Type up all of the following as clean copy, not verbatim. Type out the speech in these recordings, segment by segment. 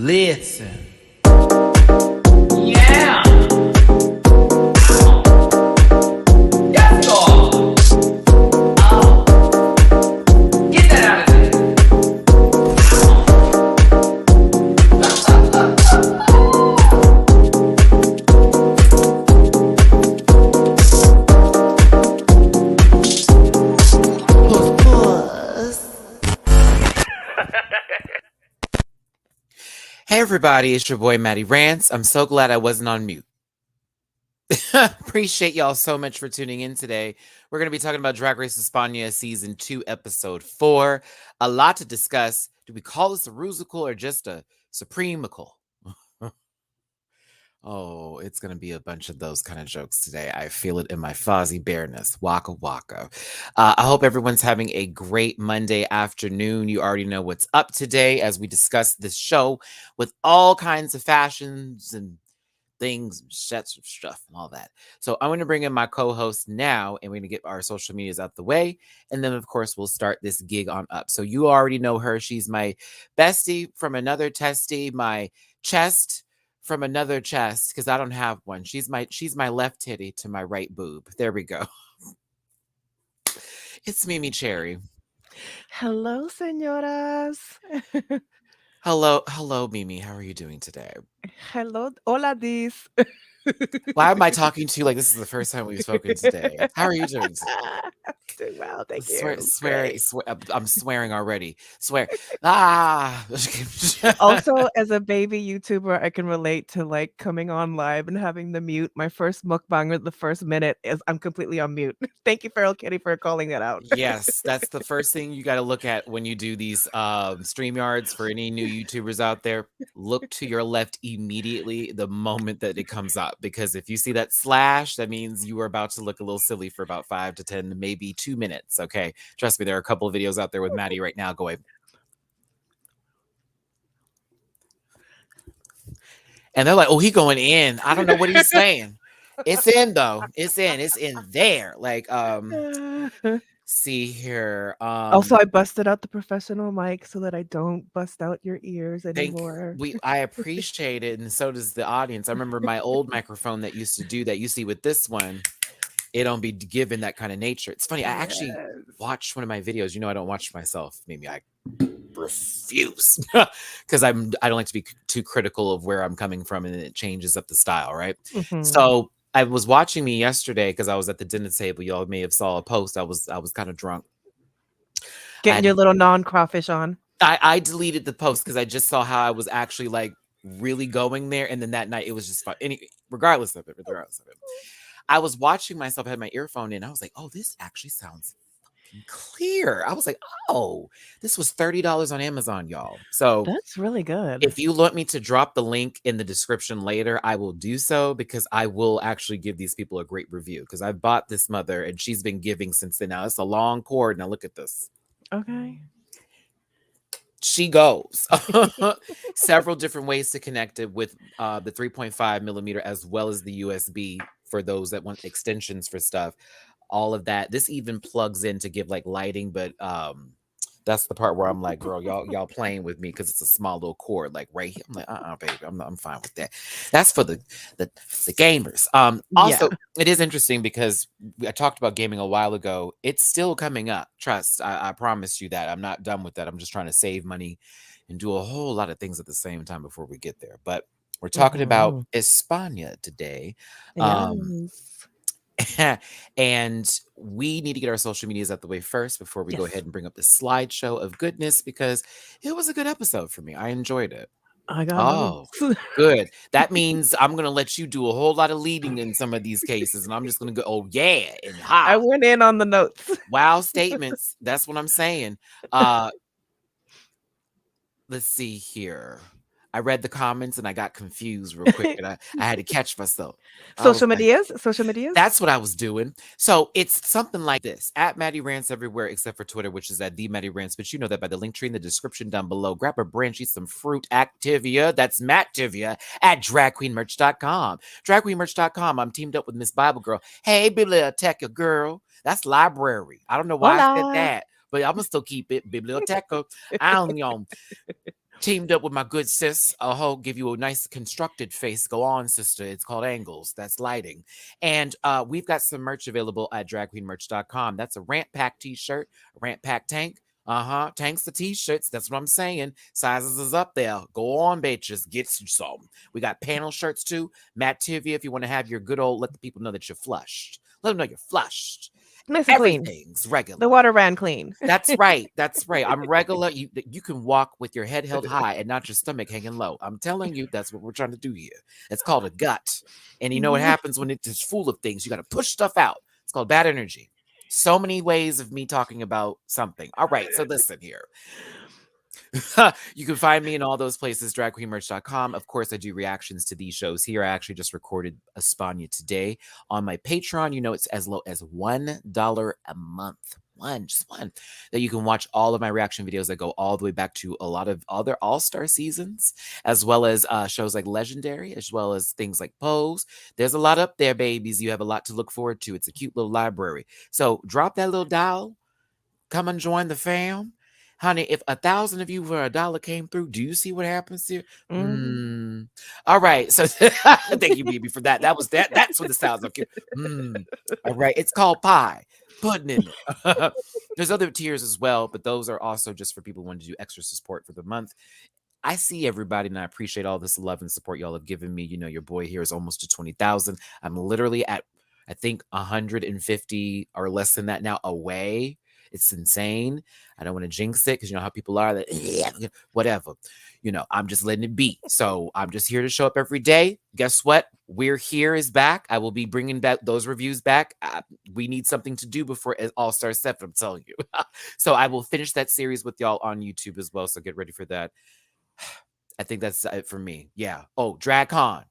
Listen. Yeah. Yes, Lord. Get that out of there. Hey everybody, it's your boy Matty Rants. I'm so glad I wasn't on mute. Appreciate y'all so much for tuning in today. We're going to be talking about Drag Race España Season 2, Episode 4. A lot to discuss. Do we call this a rusical or just a supremical? Oh, it's going to be a bunch of those kind of jokes today. I feel it in my Fozzie bareness. Waka waka. I hope everyone's having a great Monday afternoon. You already know what's up today as we discuss this show with all kinds of fashions and things, sets of stuff and all that. So I'm going to bring in my co-host now, and we're going to get our social medias out the way. And then, of course, we'll start this gig on up. So you already know her. She's my bestie from another testy, my chest from another chest, because I don't have one. She's my left titty to my right boob. There we go. It's Mimi Cherry. Hello, señoras. Hello, Mimi. How are you doing today? Hello, hola, dis. Why am I talking to you like this is the first time we've spoken today? How are you doing today? Doing well, thank you. I'm swearing already. Swear. Also, as a baby YouTuber, I can relate to like coming on live and having the mute. My first mukbanger, the first minute is I'm completely on mute. Thank you, Feral Kitty, for calling that out. Yes, that's the first thing you got to look at when you do these StreamYards. For any new YouTubers out there, look to your left immediately the moment that it comes up, because if you see that slash, that means you are about to look a little silly for about 5 to 10, maybe 2 minutes. Okay, trust me, there are a couple of videos out there with Matty right now going, and they're like, "Oh, he going in." I don't know what he's saying. It's in though. It's in there. Like, see here. Also, I busted out the professional mic so that I don't bust out your ears anymore. I appreciate it, and so does the audience. I remember my old microphone that used to do that. You see, with this one, it don't be given that kind of nature. It's funny. I actually watched one of my videos. You know, I don't watch myself. Maybe I refuse because I don't like to be too critical of where I'm coming from, and it changes up the style, right? Mhm. So I was watching me yesterday because I was at the dinner table. Y'all may have saw a post. I was kind of drunk. Getting your little non-crawfish on. I deleted the post because I just saw how I was actually like really going there, and then that night it was just fun. Regardless of it, I was watching myself. I had my earphone in. I was like, "Oh, this actually sounds fucking clear." I was like, "Oh, this was $30 on Amazon, y'all." So That's really good. if you want me to drop the link in the description later, I will do so, because I will actually give these people a great review, because I bought this mother and she's been giving since then. Now it's a long cord. Now look at this. Okay. She goes several different ways to connect it with the 3.5 millimeter as well as the USB for those that want extensions for stuff. All of that. This even plugs in to give like lighting, but that's the part where I'm like, girl, y'all playing with me because it's a small little cord, like right here. I'm like, baby, I'm fine with that. That's for the gamers. Also, it is interesting because I talked about gaming a while ago. It's still coming up. Trust, I promise you that. I'm not done with that. I'm just trying to save money and do a whole lot of things at the same time before we get there. But we're talking about España today. And we need to get our social medias out the way first before we go ahead and bring up the slideshow of goodness, because it was a good episode for me. I enjoyed it. I got good. That means I'm gonna let you do a whole lot of leading in some of these cases, and I'm just gonna go, oh yeah, and ha. I went in on the notes. Wow, statements. That's what I'm saying. Let's see here. I read the comments and I got confused real quick, and I had to catch myself. Social medias? That's what I was doing. So it's something like this: at Matty Rants everywhere except for Twitter, which is at the Matty Rants. But you know that by the link tree in the description down below. Grab a branch, eat some fruit, Activia. That's Mattivia at dragqueenmerch.com. Dragqueenmerch.com. I'm teamed up with Miss Bible Girl. Hey, Biblioteca Girl. That's library. I don't know why I said that, but I'm gonna still keep it Biblioteca. I don't know. Teamed up with my good sis. I'll give you a nice constructed face. Go on, sister. It's called angles. That's lighting. And we've got some merch available at dragqueenmerch.com. That's a Rant Pack t-shirt, a Rant Pack tank. Tanks the t-shirts. That's what I'm saying. Sizes is up there. Go on, bitches. Get you some. We got panel shirts too. Matt Tivia, if you want to have your good old, let the people know that you're flushed. Let them know you're flushed. Nice and clean. Everything's regular. The water ran clean. That's right. That's right. I'm regular. You can walk with your head held high and not your stomach hanging low. I'm telling you, that's what we're trying to do here. It's called a gut. And you know what happens when it's full of things? You got to push stuff out. It's called bad energy. So many ways of me talking about something. All right. So listen here. You can find me in all those places, dragqueenmerch.com. Of course, I do reactions to these shows here. I actually just recorded España today on my Patreon. You know, it's as low as $1 a month. Just one. That you can watch all of my reaction videos that go all the way back to a lot of other all-star seasons, as well as shows like Legendary, as well as things like Pose. There's a lot up there, babies. You have a lot to look forward to. It's a cute little library. So drop that little dial. Come and join the fam. Honey, if 1,000 of you for $1 came through, do you see what happens here? All right. So thank you, BB, for that. That's what the sounds like. All right. It's called pie. Pudding in it. There's other tiers as well, but those are also just for people who want to do extra support for the month. I see everybody, and I appreciate all this love and support y'all have given me. You know, your boy here is almost to 20,000. I'm literally at, I think, 150 or less than that now away. It's insane. I don't want to jinx it because you know how people are. That whatever. You know, I'm just letting it be. So I'm just here to show up every day. Guess what? We're Here is back. I will be bringing back those reviews back. We need something to do before All-Star 7, I'm telling you. So I will finish that series with y'all on YouTube as well. So get ready for that. I think that's it for me. Yeah. Oh, DragCon.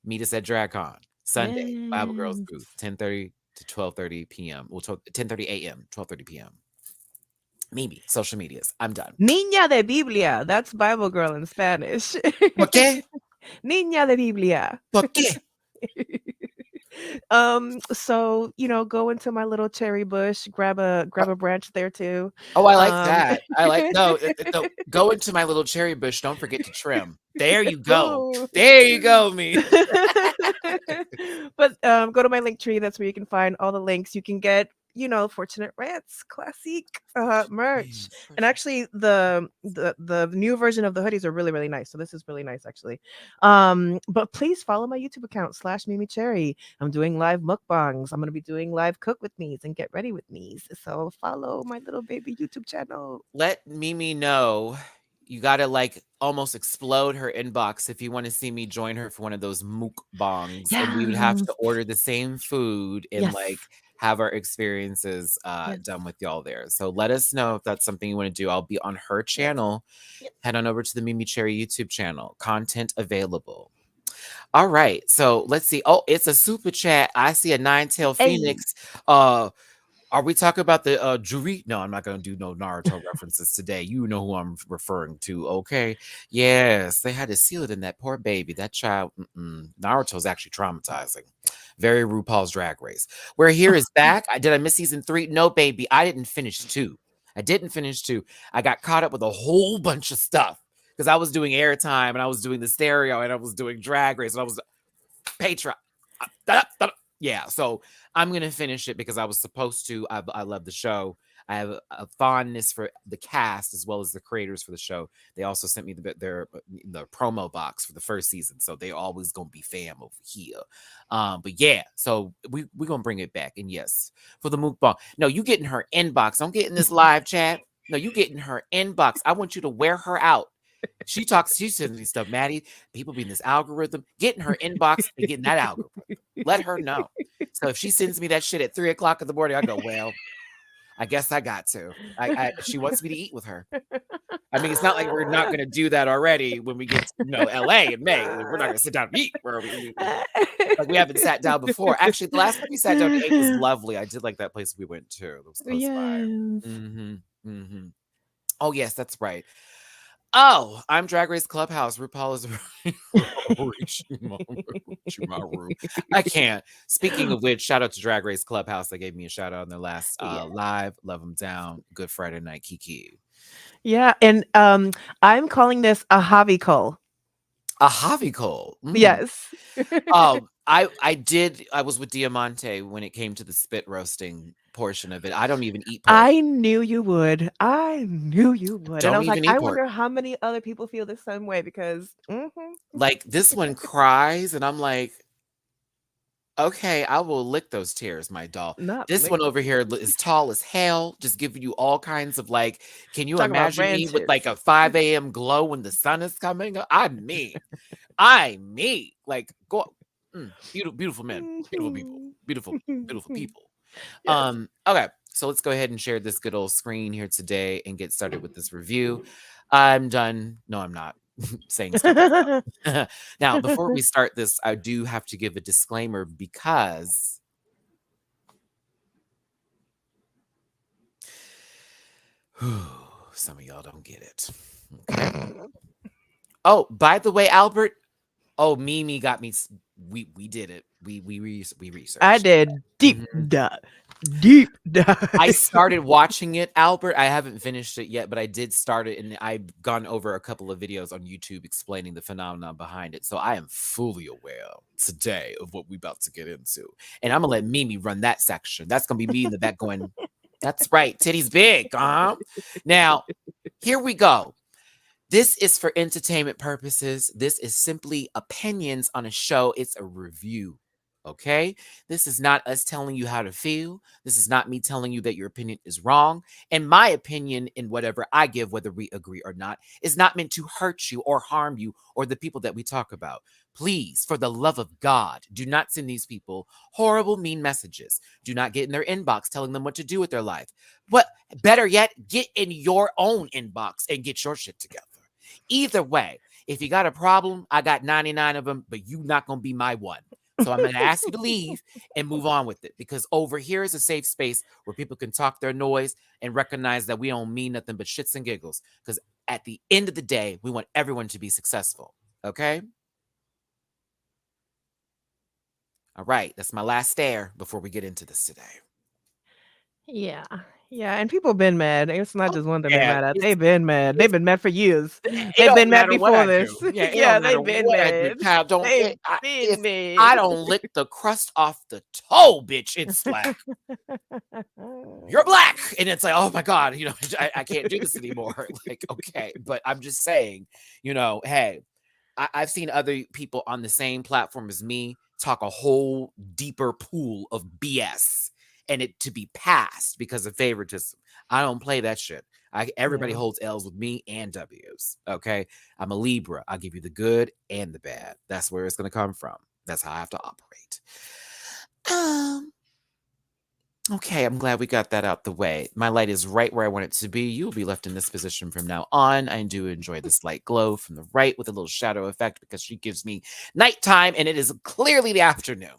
Meet us at DragCon. Sunday. Bible Girls booth. 10:30 to 12:30 p.m. Well, 10:30 a.m. 12:30 p.m. Maybe social medias. I'm done. Niña de Biblia. That's Bible girl in Spanish. ¿Por qué? Niña de Biblia. ¿Por qué? So you know, go into my little cherry bush, grab a branch there too. Oh, I like that. I like no. Go into my little cherry bush. Don't forget to trim. There you go. Ooh. There you go, me. But go to my link tree. That's where you can find all the links. You can get, you know, Fortunate Rants classic merch. And actually the new version of the hoodies are really, really nice. So this is really nice actually. But please follow my YouTube account /MimiCherry. I'm doing live mukbangs. I'm gonna be doing live cook with me's and get ready with me's. So follow my little baby YouTube channel. Let Mimi know. You gotta like almost explode her inbox if you want to see me join her for one of those mukbangs. And we would have to order the same food and like have our experiences done with y'all there. So let us know if that's something you want to do. I'll be on her channel. Head on over to the Mimi Cherry YouTube channel. Content available. All right. So let's see. Oh, it's a super chat. I see a nine-tailed phoenix. Are we talking about the jury? No, I'm not going to do no Naruto references today. You know who I'm referring to, okay? Yes, they had to seal it in that poor baby. That child, Naruto's actually traumatizing. Very RuPaul's Drag Race. We're Here is back. Did I miss season 3? No, baby. I didn't finish 2. I got caught up with a whole bunch of stuff because I was doing airtime and I was doing the stereo and I was doing Drag Race and I was Patreon. Yeah, so I'm going to finish it because I was supposed to. I love the show. I have a fondness for the cast as well as the creators for the show. They also sent me the promo box for the first season, so they always going to be fam over here. But yeah, so we're going to bring it back. And yes, for the mukbang. No, you get in her inbox. I'm getting this live chat. No, you get in her inbox. I want you to wear her out. She sends me stuff, Maddie. People be in this algorithm. Get in her inbox and get in that algorithm. Let her know. So if she sends me that shit at 3 o'clock in the morning, I go, well, I guess I got to. She wants me to eat with her. I mean, it's not like we're not going to do that already when we get to LA in May. We're not going to sit down and eat. Like we haven't sat down before. Actually, the last time we sat down to eat was lovely. I did like that place we went to. It was close by. Oh, yes, that's right. Oh, I'm Drag Race Clubhouse. RuPaul is reaching my room. I can't. Speaking of which, shout out to Drag Race Clubhouse. They gave me a shout out on their last live. Love them down. Good Friday night, Kiki. Yeah, and I'm calling this a Javicle. A Javicle. Yes. I was with Diamante when it came to the spit roasting portion of it. I don't even eat pork. I knew you would. I knew you would. And I Don't was like, even I eat pork. wonder how many other people feel the same way because Like this one cries, and I'm like, okay, I will lick those tears, my doll. not This one lick over them. here is tall as hell, just giving you all kinds of like, can you Talk about imagine me with ranches. like a 5 a.m. glow when the sun is coming? I mean, like go beautiful, beautiful men, beautiful people, beautiful people. Yes. Okay, so let's go ahead and share this good old screen here today and get started with this review. I'm done. No, I'm not saying stupid stuff. Now, before we start this, I do have to give a disclaimer because some of y'all don't get it. Okay. Oh, by the way, Albert. Oh, Mimi got me. We did it. We I researched. did deep Mhm. dive. Deep dive. I started watching it, Albert. I haven't finished it yet, but I did start it, and I've gone over a couple of videos on YouTube explaining the phenomenon behind it. So I am fully aware today of what we're about to get into. And I'm gonna let Mimi run that section. That's gonna be me in the back going, that's right, titties big, huh? Now, here we go. This is for entertainment purposes. This is simply opinions on a show. It's a review. Okay? This is not us telling you how to feel. This is not me telling you that your opinion is wrong. And my opinion in whatever I give, whether we agree or not, is not meant to hurt you or harm you or the people that we talk about. Please, for the love of God, do not send these people horrible, mean messages. Do not get in their inbox telling them what to do with their life. What better yet, get in your own inbox and get your shit together. Either way, if you got a problem, I got 99 of them, but you not going to be my one. So I'm going to ask you to leave and move on with it because over here is a safe space where people can talk their noise and recognize that we don't mean nothing but shits and giggles. Because at the end of the day, we want everyone to be successful. Okay? All right. That's my last stare before we get into this today. Yeah. Yeah, and people been mad. It's not Oh, just one thing they're yeah. mad at. They've been mad. They've been mad for years. It They've don't been mad matter what before I this. do. Yeah, it Yeah, don't matter they've been what I do, mad. child. Don't They've it, I, been if I mad. don't lick the crust off the toe, bitch, it's black. You're black, and it's like, oh my god, I can't do this anymore. Like, okay, but I'm just saying, hey, I've seen other people on the same platform as me talk a whole deeper pool of BS and it to be passed because of favoritism. I don't play that shit. Everybody Yeah. holds L's with me and W's. Okay. I'm a Libra. I'll give you the good and the bad. That's where it's going to come from. That's how I have to operate. Um, Okay, I'm glad we got that out the way. My light is right where I want it to be. You will be left in this position from now on. I do enjoy this light glow from the right with a little shadow effect because she gives me nighttime and it is clearly the afternoon.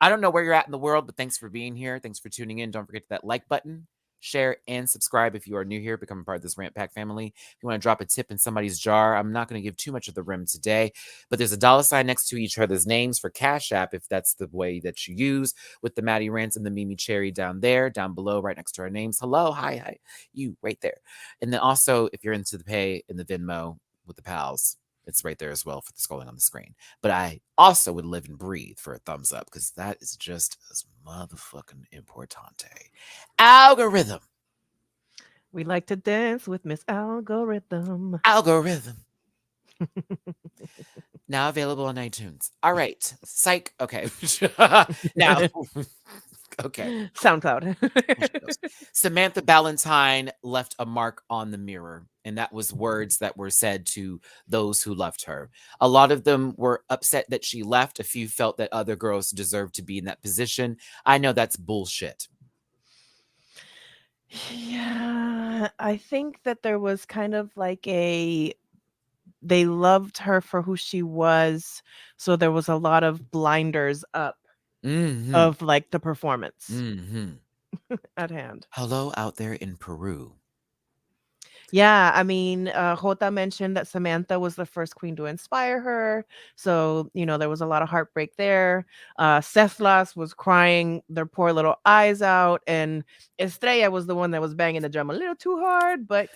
I don't know where you're at in the world, but thanks for being here. Thanks for tuning in. Don't forget that like button, share, and subscribe if you are new here. Become a part of this Rant Pack family. If you want to drop a tip in somebody's jar, I'm not going to give too much of the rim today, but there's a dollar sign next to each other's names for Cash App if that's the way that you use, with the Matty Rants and the Mimi Cherry down there, down below, right next to our names. Hello, hi, you right there. And then also, if you're into the pay in the Venmo with the pals, it's right there as well for the scrolling on the screen. But I also would live and breathe for a thumbs up because that is just as motherfucking importante. Algorithm. We like to dance with Miss Algorithm. Algorithm. Now available on iTunes. All right. Psych. Okay. Now, okay. SoundCloud. Samantha Ballantyne left a mark on the mirror, and that was words that were said to those who loved her. A lot of them were upset that she left. A few felt that other girls deserved to be in that position. I know that's bullshit. Yeah, I think that there was kind of like they loved her for who she was, so there was a lot of blinders up Mm-hmm. of like the performance Mm-hmm. at hand. Hello out there in Peru. Yeah, I mean, Jota mentioned that Samantha was the first queen to inspire her, so there was a lot of heartbreak there. Ceflas was crying their poor little eyes out, and Estrella was the one that was banging the drum a little too hard, but.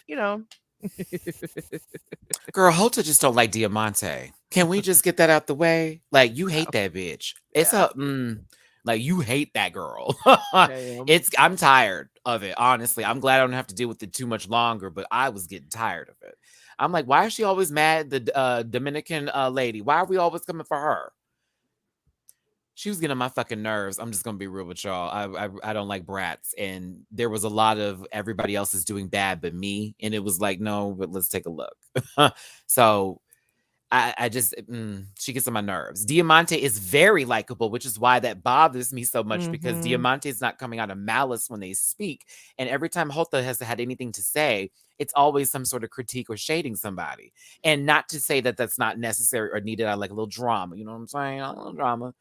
Girl, Hota just don't like Diamante. Can we just get that out the way? Like, you Yeah, hate that bitch. It's yeah, like you hate that girl. damn. I'm tired of it, honestly. I'm glad I don't have to deal with it too much longer, but I was getting tired of it. I'm like, why is she always mad? The Dominican lady. Why are we always coming for her? She was getting on my fucking nerves. I'm just gonna be real with y'all. I don't like brats, and there was a lot of everybody else is doing bad but me, and it was like, no, but let's take a look. So I just she gets on my nerves. Diamante is very likable, which is why that bothers me so much because Mhm. Diamante is not coming out of malice when they speak, and every time Hota has had anything to say, it's always some sort of critique or shading somebody. And not to say that that's not necessary or needed. I like a little drama, you know what I'm saying? A little drama.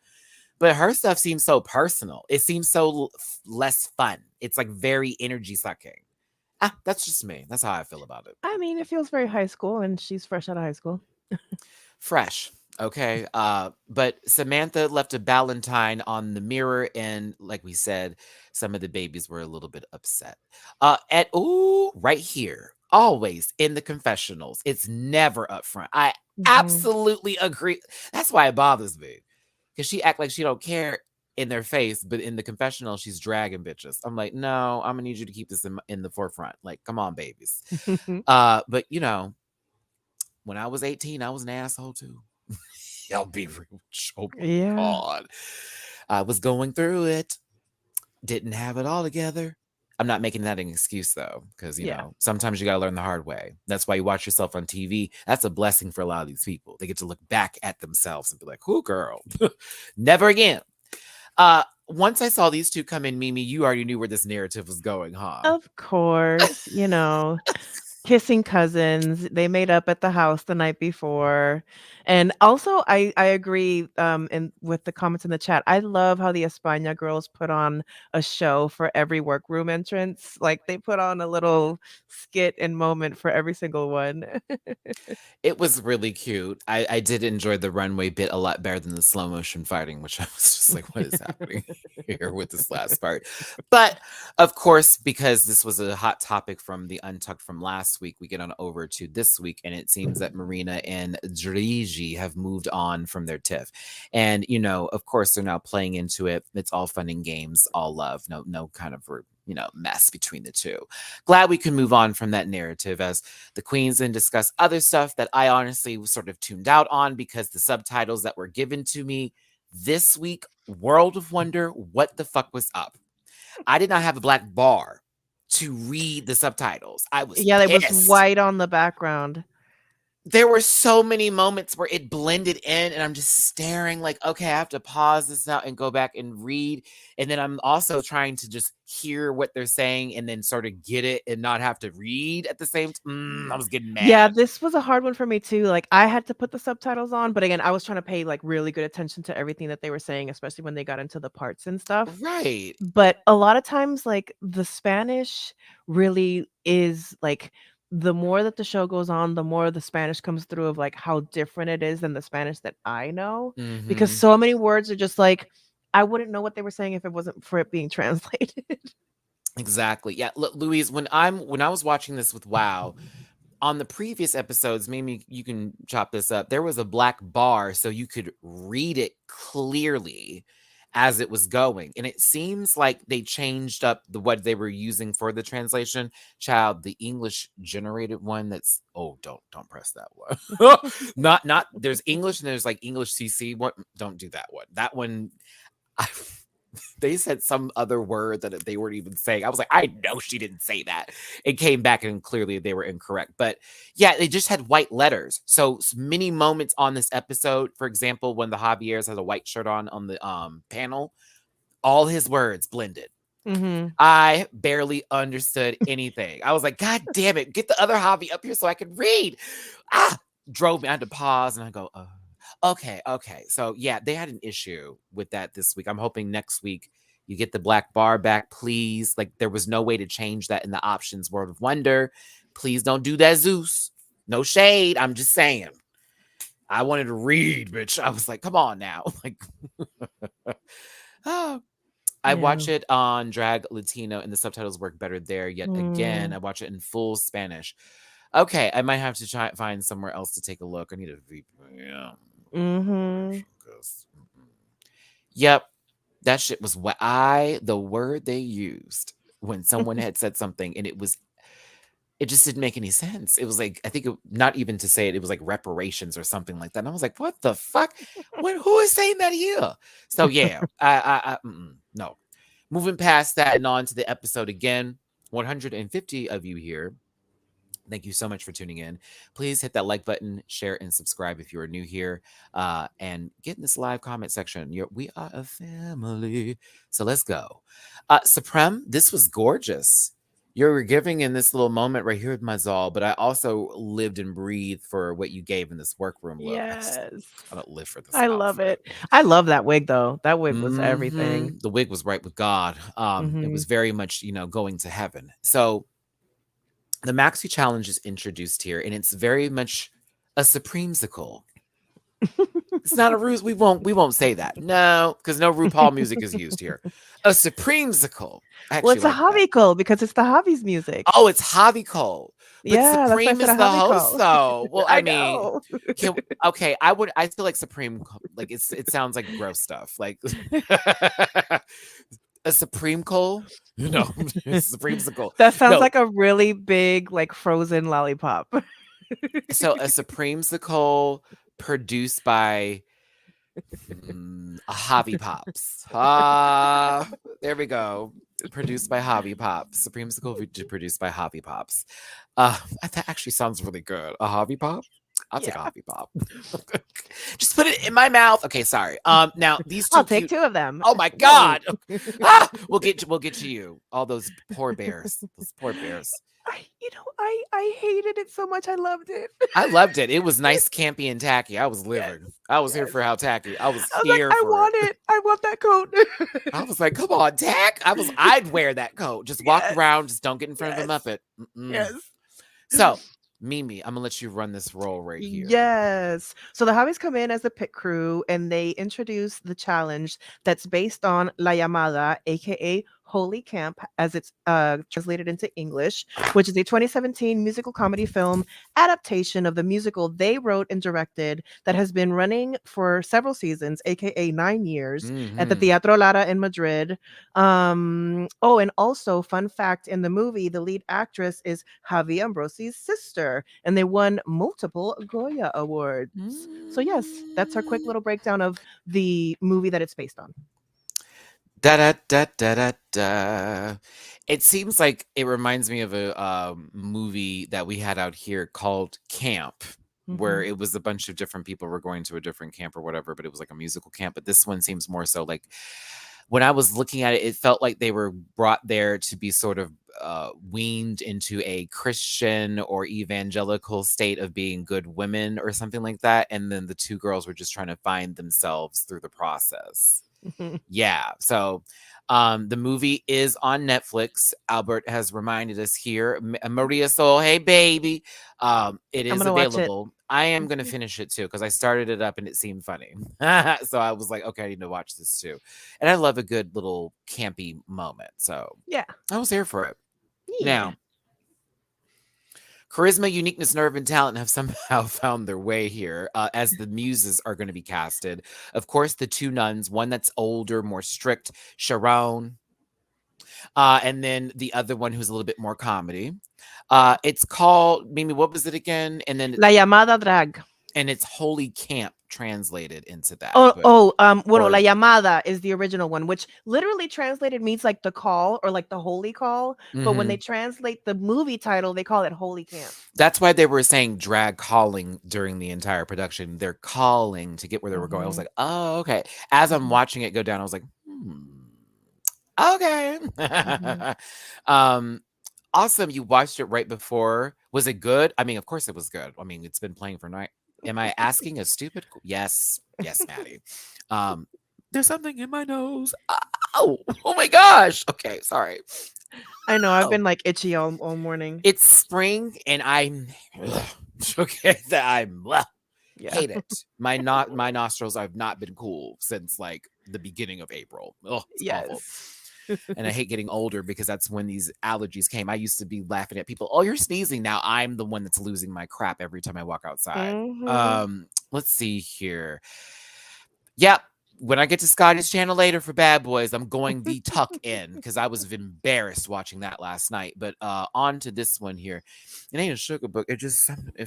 But her stuff seems so personal. It seems so less fun. It's like very energy sucking. That's just me. That's how I feel about it. I mean, it feels very high school, and she's fresh out of high school. Fresh. Okay. But Samantha left a Ballantine on the mirror, and like we said, some of the babies were a little bit upset. Right here. Always in the confessionals. It's never up front. I Mhm. absolutely agree. That's why it bothers me. Because she act like she don't care in their face, but in the confessional, she's dragging bitches. I'm like, no, I'm gonna need you to keep this in the forefront. Like, come on, babies. But when I was 18, I was an asshole too. I'll be real with you. Oh my Yeah. God. I was going through it, didn't have it all together. I'm not making that an excuse though, because Yeah. sometimes you gotta learn the hard way. That's why you watch yourself on TV. That's a blessing for a lot of these people. They get to look back at themselves and be like, "Who, girl? Never again." Once I saw these two come in, Mimi, you already knew where this narrative was going, huh? Of course, kissing cousins. They made up at the house the night before. And also I agree and with the comments in the chat. I love how the España girls put on a show for every workroom entrance. Like they put on a little skit and moment for every single one. It was really cute. I did enjoy the runway bit a lot better than the slow motion fighting, which I was just like, what is happening here with this last part? But of course, because this was a hot topic from the Untucked from last week, we get on over to this week, and it seems that Marina and Georgie have moved on from their tiff. And of course, they're now playing into it. It's all fun and games, all love, no kind of mess between the two. Glad we can move on from that narrative as the queens then discuss other stuff that I honestly was sort of tuned out on because the subtitles that were given to me this week, World of Wonder, what the fuck was up? I did not have a black bar to read the subtitles. I was Yeah, it was pissed. white on the background. There were so many moments where it blended in and I'm just staring like, okay, I have to pause this now and go back and read. And then I'm also trying to just hear what they're saying and then sort of get it and not have to read at the same time. I was getting Yeah, mad. this was a hard one for me too. Like I had to put the subtitles on, but again, I was trying to pay like really good attention to everything that they were saying, especially when they got into the parts and stuff. Right. But a lot of times like the Spanish really is like the more that the show goes on, the more the Spanish comes through of like how different it is than the Spanish that I know because Mhm. so many words are just like I wouldn't know what they were saying if it wasn't for it being translated. Exactly. Yeah, look, Louise, when I was watching this with Wow, on the previous episodes, maybe you can chop this up. There was a black bar so you could read it clearly as it was going. And it seems like they changed up what they were using for the translation. Child, the English generated one that's don't press that one. Not there's English and there's like English CC. What don't do that one. That one I they said some other word that they weren't even saying. I was like, I know she didn't say that. It came back and clearly they were incorrect. But yeah, they just had white letters. So many moments on this episode, for example, when the Javier's has a white shirt on the panel, all his words blended. Mhm. I barely understood anything. I was like, God damn it, get the other Javi up here so I can read. Drove me. I had to pause and I go, okay. So yeah, they had an issue with that this week. I'm hoping next week you get the black bar back, please. Like there was no way to change that in the options World of Wonder. Please don't do that, Zeus. No shade. I'm just saying. I wanted to read, bitch. I was like, come on now. Like, oh, I Yeah. watch it on Drag Latino and the subtitles work better there. Yet again, Mm. I watch it in full Spanish. Okay, I might have to try find somewhere else to take a look. I need a VPN. Mm-hmm. Yep, that shit was what the word they used when someone had said something and it just didn't make any sense. It was like, I think not even to say it, it was like reparations or something like that. And I was like, what the fuck? Who is saying that here? So yeah, no. Moving past that and on to the episode again. 150 of you here. Thank you so much for tuning in. Please hit that like button, share, and subscribe if you are new here. And get in this live comment section. We are a family. So let's go. Supreme, this was gorgeous. You're giving in this little moment right here with Mazal, but I also lived and breathed for what you gave in this workroom look. Yes. I don't live for this I love outfit. it. I love that wig though. That wig was everything. The wig was right with God. It was very much, going to heaven. So the Maxi Challenge is introduced here, and it's very much a Supremesicle. It's not a ruse. We won't say that. No, because no RuPaul music is used here. A Supremesicle. Well, it's a Javicle because it's the Javi's music. Oh, it's Javicle. But Yeah, Supreme is the host, though. Well, I mean, know. Okay, I feel like Supreme, like it sounds like gross stuff. Like a Supreme Cole? No, Supremesicle. That sounds like a really big, like frozen lollipop. So a Supremesicle produced by Javi Pops. There we go. Produced by Javi Pops. Supremesicle produced by Javi Pops. That actually sounds really good. A Javi Pop? I'll take a Javi Pop. Just put it in my mouth. Okay, sorry. Now these two. I'll take 2 of them. Oh my God! We'll get to you. All those poor bears. Those poor bears. I hated it so much. I loved it. I loved it. It was nice, campy, and tacky. I was living. Yes. I was here for how tacky. I was here. I want it. I want that coat. I was like, come on, tack. I'd wear that coat. Just walk around. Just don't get in front of a Muppet. Yes. So, Mimi, I'm gonna let you run this role right here. Yes. So the Javis come in as the pit crew and they introduce the challenge that's based on La Llamada, aka Holy Camp, as it's translated into English, which is a 2017 musical comedy film adaptation of the musical they wrote and directed that has been running for several seasons, aka 9 years, at the Teatro Lara in Madrid. And also, fun fact, in the movie, the lead actress is Javi Ambrosi's sister, and they won multiple Goya Awards. So yes, that's our quick little breakdown of the movie that it's based on. It seems like it reminds me of a movie that we had out here called Camp, where it was a bunch of different people were going to a different camp or whatever, but it was like a musical camp. But this one seems more so like, when I was looking at it, it felt like they were brought there to be sort of weaned into a Christian or evangelical state of being good women or something like that. And then the 2 girls were just trying to find themselves through the process. Yeah. So the movie is on Netflix. Albert has reminded us here. Maria Soul, hey baby. It is available. I am going to finish it too, because I started it up and it seemed funny. So I was like, okay, I need to watch this too. And I love a good little campy moment. So yeah, I was here for it. Yeah. Now, charisma, uniqueness, nerve, and talent have somehow found their way here, as the muses are going to be casted. Of course, the 2 nuns, one that's older, more strict, Sharon, and then the other one who's a little bit more comedy. It's called, Mimi, what was it again? And then La Llamada Drag. And it's Holy Camp translated into that. La Llamada is the original one, which literally translated means like the call or like the holy call. But when they translate the movie title, they call it Holy Camp. That's why they were saying drag calling during the entire production. They're calling to get where they were going. I was like, oh, okay. As I'm watching it go down, I was like, okay. Awesome. You watched it right before. Was it good? I mean, of course it was good. I mean, it's been playing for night. Am I asking a stupid? Yes, Maddie. There's something in my nose. Oh my gosh. Okay, sorry. I know. I've been like itchy all morning. It's spring, and I'm okay. That I'm hate it. My nostrils have not been cool since like the beginning of April. Oh, it's awful. And I hate getting older because that's when these allergies came. I used to be laughing at people, oh, you're sneezing. Now I'm the one that's losing my crap every time I walk outside. Let's see here. Yep. When I get to Scottish Channel later for Bad Boys, I'm going the tuck in because I was embarrassed watching that last night. But on to this one here. It ain't a sugar book. It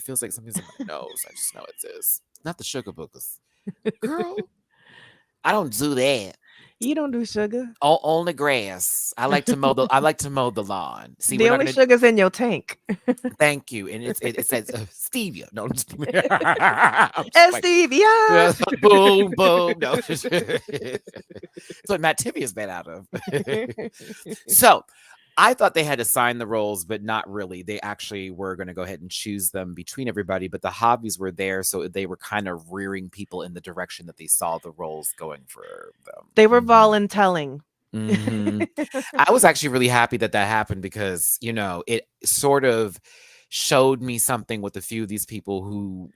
feels like something's in my nose. I just know it is. Not the sugar book. Girl, I don't do that. You don't do sugar. On the grass. I like to mow the lawn. See, the only sugar's in your tank. Thank you. And it says stevia. No, stevia. Boom, boom. No. That's what Matt Tivy is made out of. So I thought they had to sign the roles, but not really. They actually were going to go ahead and choose them between everybody, but the hobbies were there, so they were kind of rearing people in the direction that they saw the roles going for them. They were voluntelling. I was actually really happy that happened because, it sort of showed me something with a few of these people who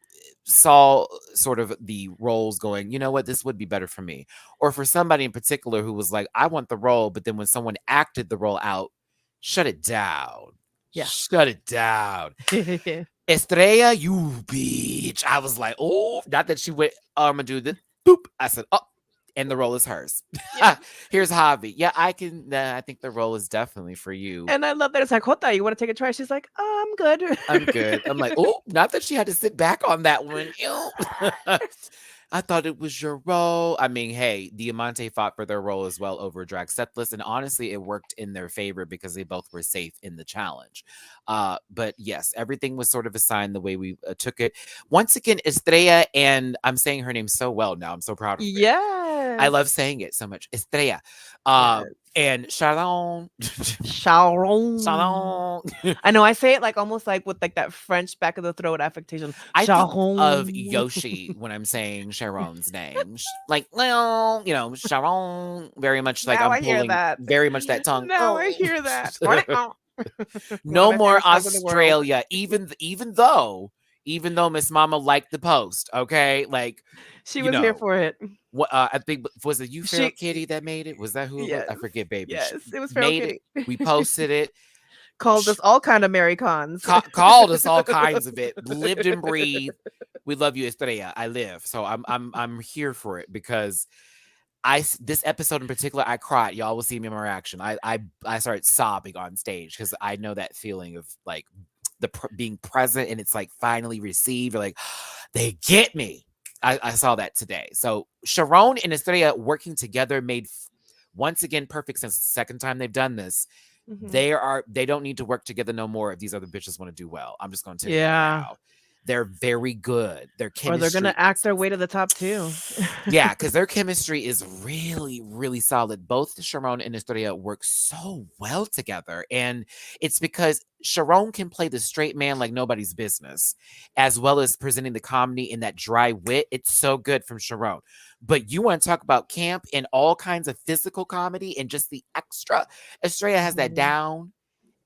saw sort of the roles going, you know what, this would be better for me. Or for somebody in particular who was like, I want the role, but then when someone acted the role out, shut it down. Yeah. Shut it down. Estrella, you bitch. I was like, oh, not that she went, I'm going to do this. Boop. I said, oh, and the role is hers. Yeah. Here's Javi. Yeah, I think the role is definitely for you. And I love that it's like, Jota, you want to take a try? She's like, oh, I'm good. I'm good. I'm like, oh, not that she had to sit back on that one. I thought it was your role. I mean, hey, Diamante fought for their role as well over Drag Sethless, and honestly, it worked in their favor because they both were safe in the challenge. But yes, everything was sort of assigned the way we took it. Once again, Estrella, and I'm saying her name so well now. I'm so proud of it. Yeah, I love saying it so much. Estrella. And Sharon. I know I say it like almost like with like that French back of the throat affectation. I think of Yoshi when I'm saying Sharon's name. Like, well, Sharon, very much like now I'm pulling very much that tongue. Now I hear that. No more Australia, even though Miss Mama liked the post, okay? Like she was here for it. What I think was it you, Feral Kitty, that made it? Was that who? Yes. It was? I forget, baby. Yes, it was Feral Kitty. We posted it. Called us all kind of Americans. Called us all kinds of it. Lived and breathed. We love you, Estrella. I live, so I'm here for it because this episode in particular, I cried. Y'all will see me in my reaction. I started sobbing on stage because I know that feeling of like being present and it's like finally received. You're like, they get me. I saw that today. So Sharon and Estrella working together made once again perfect sense. The second time they've done this. They don't need to work together no more if these other bitches want to do well. I'm just going to tell you now. They're very good. Their chemistry, or they're going to act their way to the top too. Yeah, because their chemistry is really, really solid. Both Sharon and Estrella work so well together. And it's because Sharon can play the straight man like nobody's business, as well as presenting the comedy in that dry wit. It's so good from Sharon. But you want to talk about camp and all kinds of physical comedy and just the extra. Estrella has that down.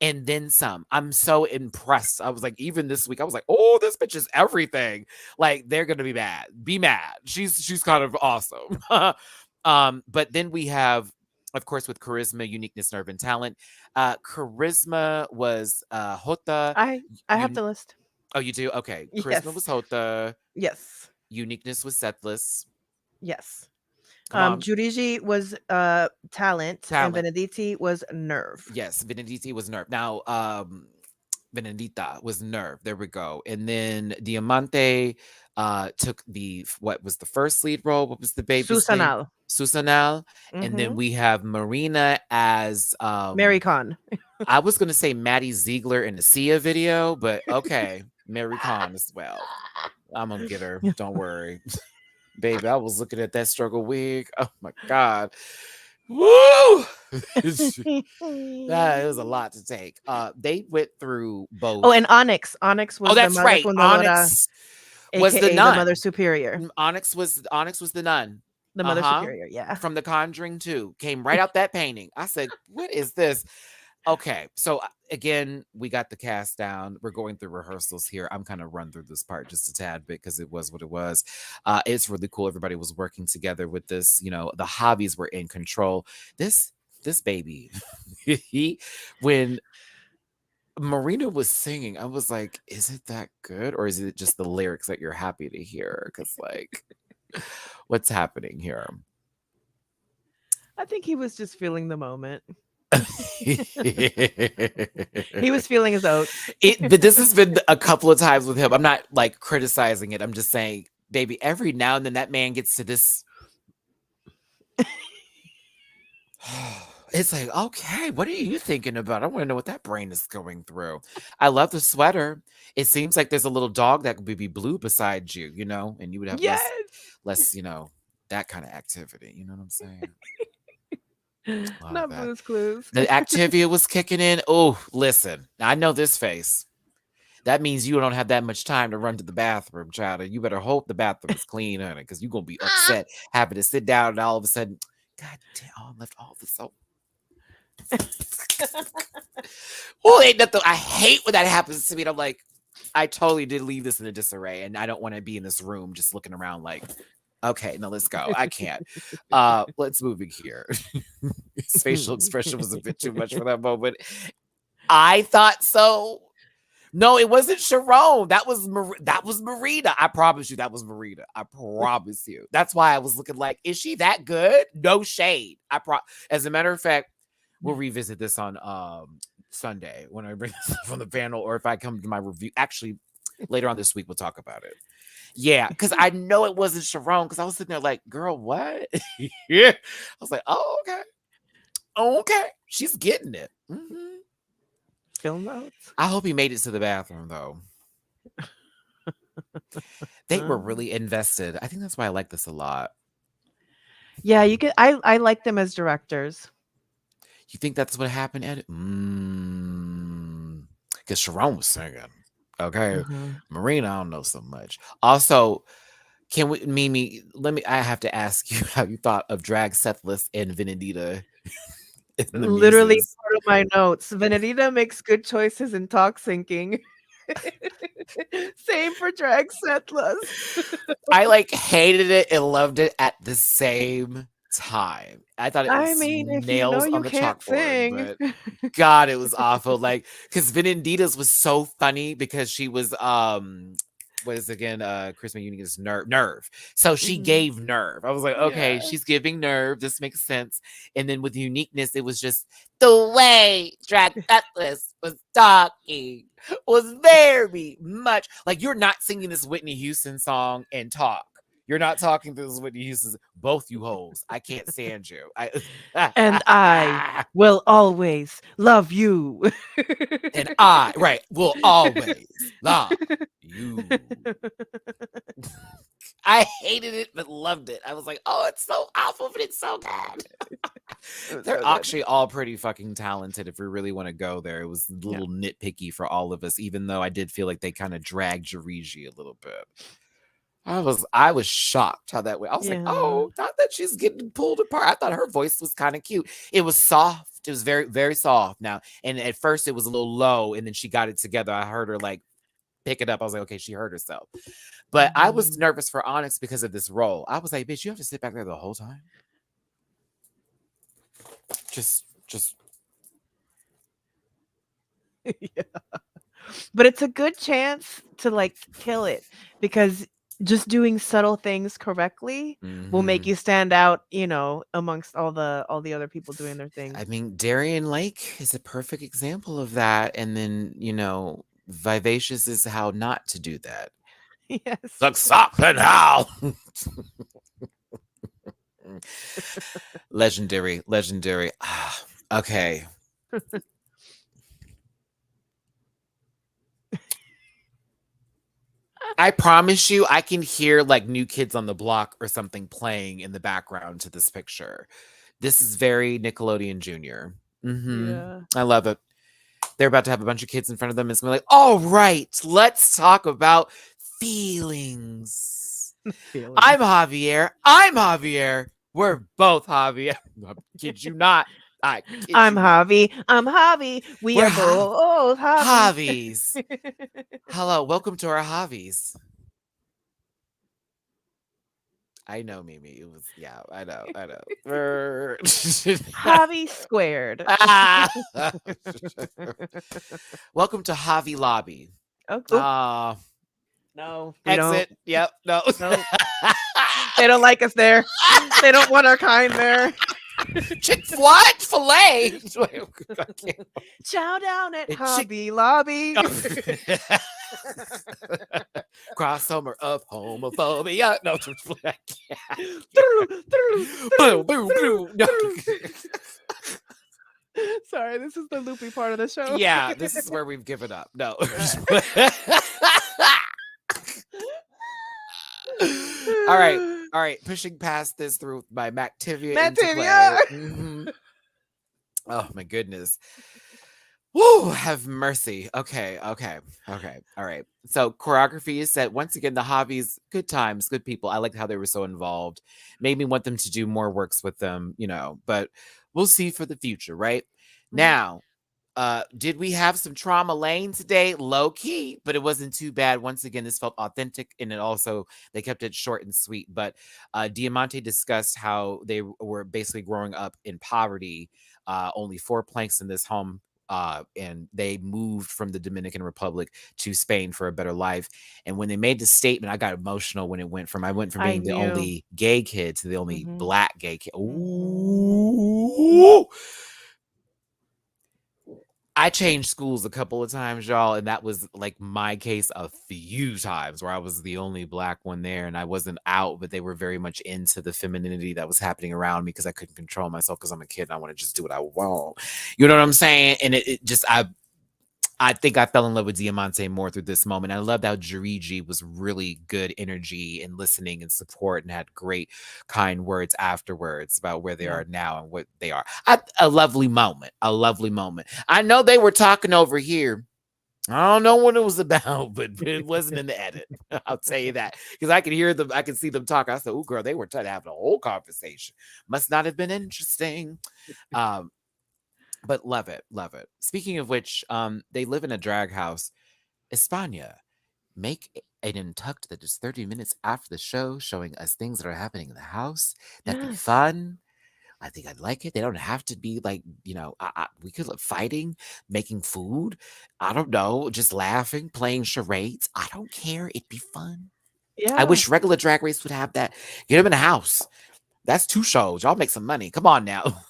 And then some. I'm so impressed. I was like, even this week, I was like, oh, this bitch is everything. Like, they're gonna be mad. Be mad. She's kind of awesome. But then we have, of course, with charisma, uniqueness, nerve, and talent. Charisma was Jota. I have the list. Oh, you do? Okay. Charisma was Jota. Yes. Uniqueness was Sethless. Yes. Georgie was talent, and Vinadita was nerve. Yes, Vinadita was nerve. Now, Vinadita was nerve. There we go. And then Diamante took what was the first lead role? What was the baby's name? Susanal. And then we have Marina as Mary Khan. I was gonna say Maddie Ziegler in the Sia video, but okay, Mary Khan as well. I'm gonna get her. Don't worry. Baby, I was looking at that struggle wig. Oh my God. Woo! That was a lot to take. They went through both. Oh, and Onyx. Onyx was that's the right. Onyx was the nun. The Mother Superior. Onyx was the nun. The Mother Superior, yeah. From The Conjuring 2. Came right out that painting. I said, what is this? Okay, so again, we got the cast down. We're going through rehearsals here. I'm kind of run through this part just a tad bit because it was what it was. It's really cool. Everybody was working together with this. The hobbies were in control. This this baby. When Marina was singing, I was like, is it that good? Or is it just the lyrics that you're happy to hear? Because, like, what's happening here? I think he was just feeling the moment. He It, was feeling his oats. but this has been a couple of times with him. I'm not like criticizing it. I'm just saying, baby, every now and then that man gets to this. It's like, okay, what are you thinking about? I want to know what that brain is going through. I love the sweater. It seems like there's a little dog that could be blue beside you, you know, and you would have Yes. less, you know, that kind of activity. You know what I'm saying? Love Not that. Blue's Clues. The Activia was kicking in. Oh, listen, I know this face. That means you don't have that much time to run to the bathroom, child. And you better hope the bathroom is clean, honey, because you're going to be upset having to sit down and all of a sudden, God damn, I left all the soap. Oh, ain't nothing. I hate when that happens to me. And I'm like, I totally did leave this in a disarray, and I don't want to be in this room just looking around like, okay, now let's go. I can't. Let's move it here. His facial expression was a bit too much for that moment. I thought so. No, it wasn't Sharon. That was Marina. I promise you, that was Marina. I promise you. That's why I was looking like, is she that good? No shade. As a matter of fact, we'll revisit this on Sunday when I bring this up on the panel, or if I come to my review. Actually, later on this week, we'll talk about it. Yeah, because I know it wasn't Sharon, because I was sitting there like, girl, what? Yeah. I was like, oh, okay. Okay. She's getting it. Mm-hmm. Film notes. I hope he made it to the bathroom, though. They were really invested. I think that's why I like this a lot. Yeah, you could. I like them as directors. You think that's what happened, Ed? Because Sharon was singing. Okay. Marina, I don't know so much. Also, can we, Mimi, I have to ask you how you thought of Drag Sethless and Vinadita. Literally part of my notes. Vinadita makes good choices in talk syncing. Same for Drag Settlers. I like hated it and loved it at the same time. I thought it was if nails you on the can't chalkboard, sing. but God, it was awful. Like, because Vinadita's was so funny because she was what is again Charisma Union's nerve. So she gave nerve. I was like, okay, she's giving nerve. This makes sense. And then with uniqueness, it was just the way Drag Atlas was talking was very much like, you're not singing this Whitney Houston song and talk. You're not talking to this Whitney Houston. Both you hoes. I can't stand you. And I will always love you. And I, will always love you. I hated it, but loved it. I was like, oh, it's so awful, but it's so good. They're actually all pretty fucking talented if we really want to go there. It was a little nitpicky for all of us, even though I did feel like they kind of dragged Georgie a little bit. I was shocked how that went. I was like, oh, not that she's getting pulled apart. I thought her voice was kind of cute. It was soft. It was very, very soft now. And at first it was a little low, and then she got it together. I heard her like pick it up. I was like, okay, she heard herself. But I was nervous for Onyx because of this role. I was like, bitch, you have to sit back there the whole time. Just yeah. But it's a good chance to like kill it, because just doing subtle things correctly will make you stand out, you know, amongst all the other people doing their thing. I mean, Darien Lake is a perfect example of that. And then, you know, Vivacious is how not to do that. Yes. Like, stop and how. Legendary. Okay. I promise you, I can hear like New Kids on the Block or something playing in the background to this picture. This is very Nickelodeon Junior. Yeah. I love it. They're about to have a bunch of kids in front of them. It's going to be like, all right, let's talk about feelings. I'm Javier. We're both Javier. I kid you not. I'm Javi. We are both Javis. Hello, welcome to our Javis. I know, Mimi. It was, yeah, I know, I know. Javi squared. Ah! Welcome to Javi Lobby. Oh, oop. Ah, No, we don't. exit. Yep, no. No, they don't like us there. They don't want our kind there. What? Filet? Chow down at It Hobby Lobby. Crossover of homophobia. No, Boom, boom, boom, boom. No. Sorry, this is the loopy part of the show. Yeah, this is where we've given up. No. All right. Pushing past this through my Mactivia into play. Mactivia. Oh my goodness. Woo, have mercy. Okay. All right. So choreography is set. Once again, the hobbies, good times, good people. I liked how they were so involved. Made me want them to do more works with them, but we'll see for the future, right? Now, did we have some trauma lane today? Low key, but it wasn't too bad. Once again, this felt authentic, and they kept it short and sweet. But Diamante discussed how they were basically growing up in poverty, only 4 planks in this home. And they moved from the Dominican Republic to Spain for a better life. And when they made the statement, I got emotional when I went from being the only gay kid to the only black gay kid. Ooh. I changed schools a couple of times, y'all, and that was like my case a few times where I was the only black one there, and I wasn't out, but they were very much into the femininity that was happening around me because I couldn't control myself because I'm a kid and I want to just do what I want. You know what I'm saying? And I think I fell in love with Diamante more through this moment. I loved how Georgie was really good energy and listening and support and had great, kind words afterwards about where they are now and what they are. A lovely moment. A lovely moment. I know they were talking over here. I don't know what it was about, but it wasn't in the edit. I'll tell you that. Because I could hear them, I could see them talk. I said, oh, girl, they were trying to have a whole conversation. Must not have been interesting. But love it. Speaking of which, they live in a drag house. España, make an Untucked that is 30 minutes after the show, showing us things that are happening in the house. That'd be fun. I think I'd like it. They don't have to be like, we could look fighting, making food. I don't know, just laughing, playing charades. I don't care. It'd be fun. Yeah. I wish regular Drag Race would have that. Get them in the house. That's 2 shows. Y'all make some money. Come on now.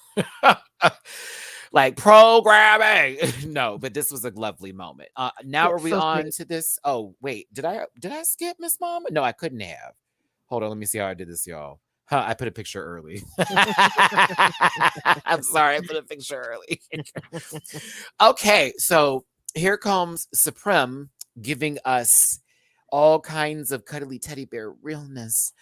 Like programming. No, but this was a lovely moment. Now are we on to this? Oh, wait. Did I skip Miss Mama? No, I couldn't have. Hold on, let me see how I did this, y'all. I put a picture early. I'm sorry, I put a picture early. Okay, so here comes Supreme giving us all kinds of cuddly teddy bear realness.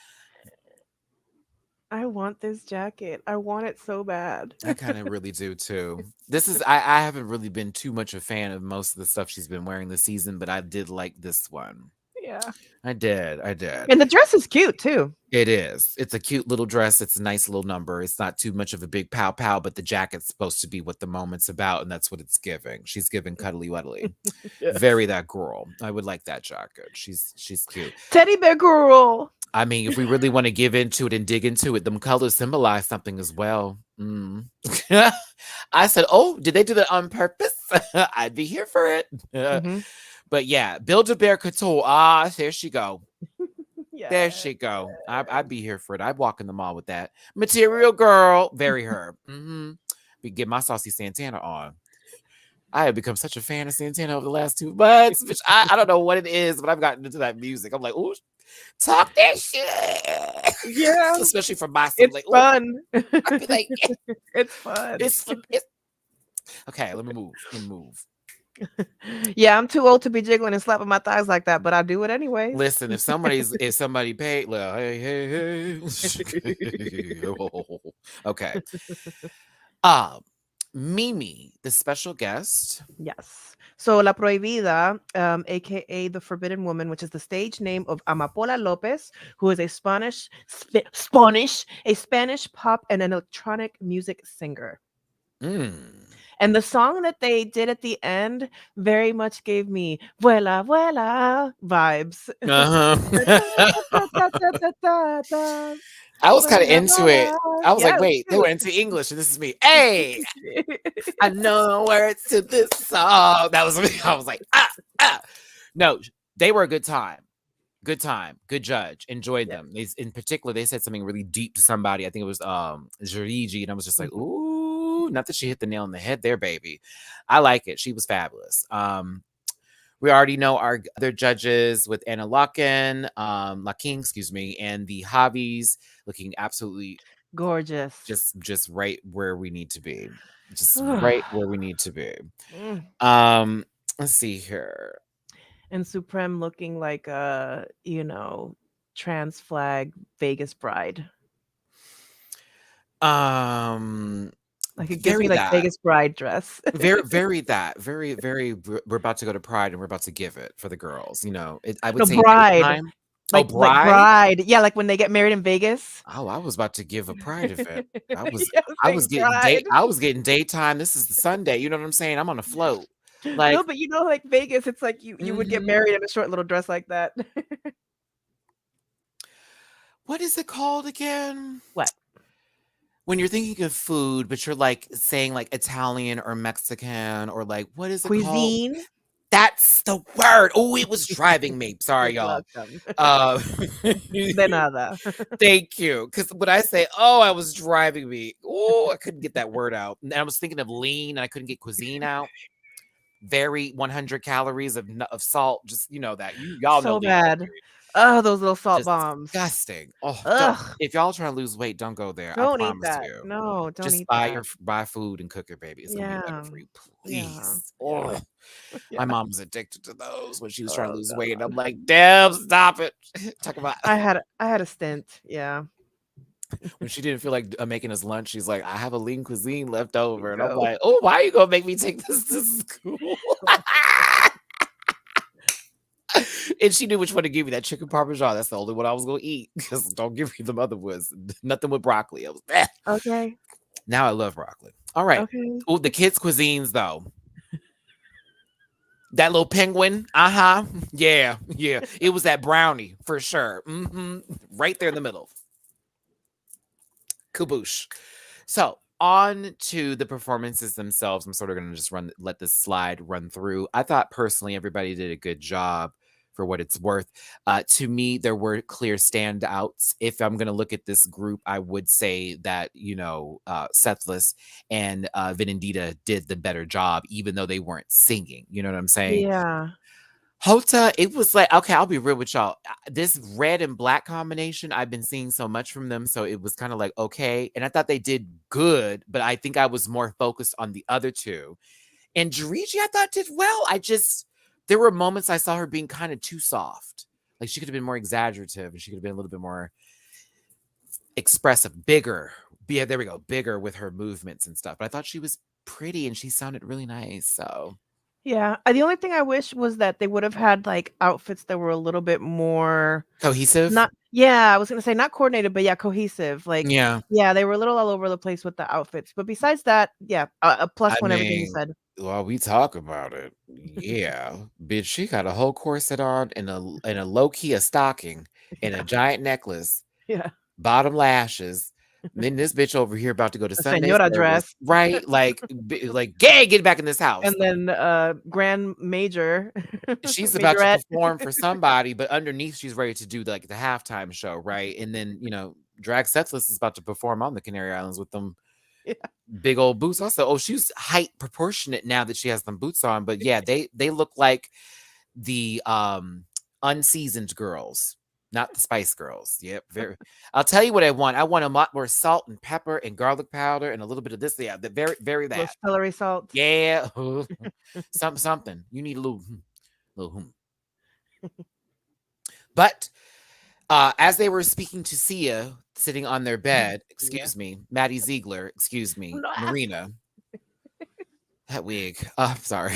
I want this jacket. I want it so bad. I kind of really do too. This is I haven't really been too much a fan of most of the stuff she's been wearing this season, but I did like this one. Yeah. I did. And the dress is cute too. It is. It's a cute little dress. It's a nice little number. It's not too much of a big pow pow, but the jacket's supposed to be what the moment's about, and that's what it's giving. She's giving cuddly wuddly. Yes. Very that girl. I would like that jacket. She's cute. Teddy bear girl. I mean, if we really want to give into it and dig into it, them colors symbolize something as well. I said, oh, did they do that on purpose? I'd be here for it. But yeah, Build-A-Bear Couture. Ah, there she go. Yeah. There she go. I'd be here for it. I'd walk in the mall with that. Material girl. Very her. Be get my Saucy Santana on. I have become such a fan of Santana over the last 2 months. Which I don't know what it is, but I've gotten into that music. I'm like, ooh, talk that shit. Yeah. Especially for myself. It's like, fun. I'd be like, it's fun. It's okay, let me move. Yeah, I'm too old to be jiggling and slapping my thighs like that, but I do it anyway. Listen, if somebody paid, well, hey. Okay. Mimi, the special guest. Yes. So La Prohibida, aka the Forbidden Woman, which is the stage name of Amapola Lopez, who is a Spanish pop and an electronic music singer. And the song that they did at the end very much gave me "Vuela, vuela" vibes. Uh-huh. I was kind of Vuela, into it. vuela. I was like, Yes, wait, they cute. went into English and this is me. Hey, I know words to this song. That was me. I was like, ah. No, they were a good time. Good time. Good judge. Enjoyed them. In particular, they said something really deep to somebody. I think it was Georgie, and I was just like, ooh, not that she hit the nail on the head there, baby. I like it. She was fabulous. We already know our other judges with Anna Locken, Laking, excuse me, and the Javis looking absolutely gorgeous. Just right where we need to be. Just right where we need to be. Let's see here. And Supreme looking like a, trans flag Vegas bride. Like it gives me like Vegas bride dress. very that. Very, very. We're about to go to Pride and we're about to give it for the girls. I would No, say bride. daytime. Like bride. Yeah, like when they get married in Vegas. Oh, I was about to give a Pride event. I was bride. I was getting daytime. This is the Sunday. You know what I'm saying? I'm on a float. Like, no, but like Vegas, it's like you would get married in a short little dress like that. What is it called again? What? When you're thinking of food, but you're like saying like Italian or Mexican or like, what is it called? Cuisine. That's the word. Oh, it was driving me. Sorry, y'all. De nada. Thank you. Because when I say, oh, I was driving me. Oh, I couldn't get that word out. And I was thinking of lean and I couldn't get cuisine out. Very 100 calories of salt. Just, that. Y'all know. So bad. Oh, those little salt bombs. Disgusting. Oh, if y'all trying to lose weight, don't go there. Don't I eat promise that. you. No, don't just eat that. buy food and cook it, baby. It's gonna be better for you, please. Oh, my mom was addicted to those when she was trying to lose weight, and I'm like, damn, stop it. Talk about. I had a stint, yeah. When she didn't feel like making us lunch, she's like, I have a lean cuisine left over, and I'm like, oh, why are you gonna make me take this to school? And she knew which one to give me. That chicken parmesan. That's the only one I was gonna eat. Because don't give me them other ones. Nothing with broccoli. I was okay. Now I love broccoli. All right. Okay. Oh, the kids' cuisines though. That little penguin. Yeah. It was that brownie for sure. Right there in the middle. Kaboosh. So on to the performances themselves. I'm sort of going to just let this slide run through. I thought personally everybody did a good job for what it's worth. To me, there were clear standouts. If I'm going to look at this group, I would say that, Sethless and Vinadita did the better job, even though they weren't singing. You know what I'm saying? Yeah. Hota, it was like, okay, I'll be real with y'all. This red and black combination, I've been seeing so much from them. So it was kind of like, okay. And I thought they did good, but I think I was more focused on the other two. And Georgie, I thought did well. There were moments I saw her being kind of too soft. Like she could have been more exaggerative and she could have been a little bit more expressive, bigger. Yeah, there we go. Bigger with her movements and stuff. But I thought she was pretty and she sounded really nice. So yeah. The only thing I wish was that they would have had like outfits that were a little bit more cohesive. I was gonna say not coordinated, but yeah, cohesive. Like yeah, they were a little all over the place with the outfits. But besides that, yeah, a plus one. Everything you said. Well, we talk about it. Yeah, bitch, she got a whole corset on and a low key a stocking and a giant necklace. Yeah, bottom lashes. And then this bitch over here about to go to Sunday Senora service, dress, right? Like, gay, get back in this house. And then Grand Major. She's about to perform for somebody, but underneath she's ready to do like the halftime show, right? And then Drag Sethless is about to perform on the Canary Islands with them big old boots. Also, she's height proportionate now that she has them boots on. But yeah, they look like the unseasoned girls. Not the Spice Girls. Yep. I'll tell you what I want. I want a lot more salt and pepper and garlic powder and a little bit of this. Yeah, very that. Celery salt. Yeah. something. You need a little. But as they were speaking to Sia sitting on their bed, Maddie Ziegler, Marina. That wig. I'm sorry.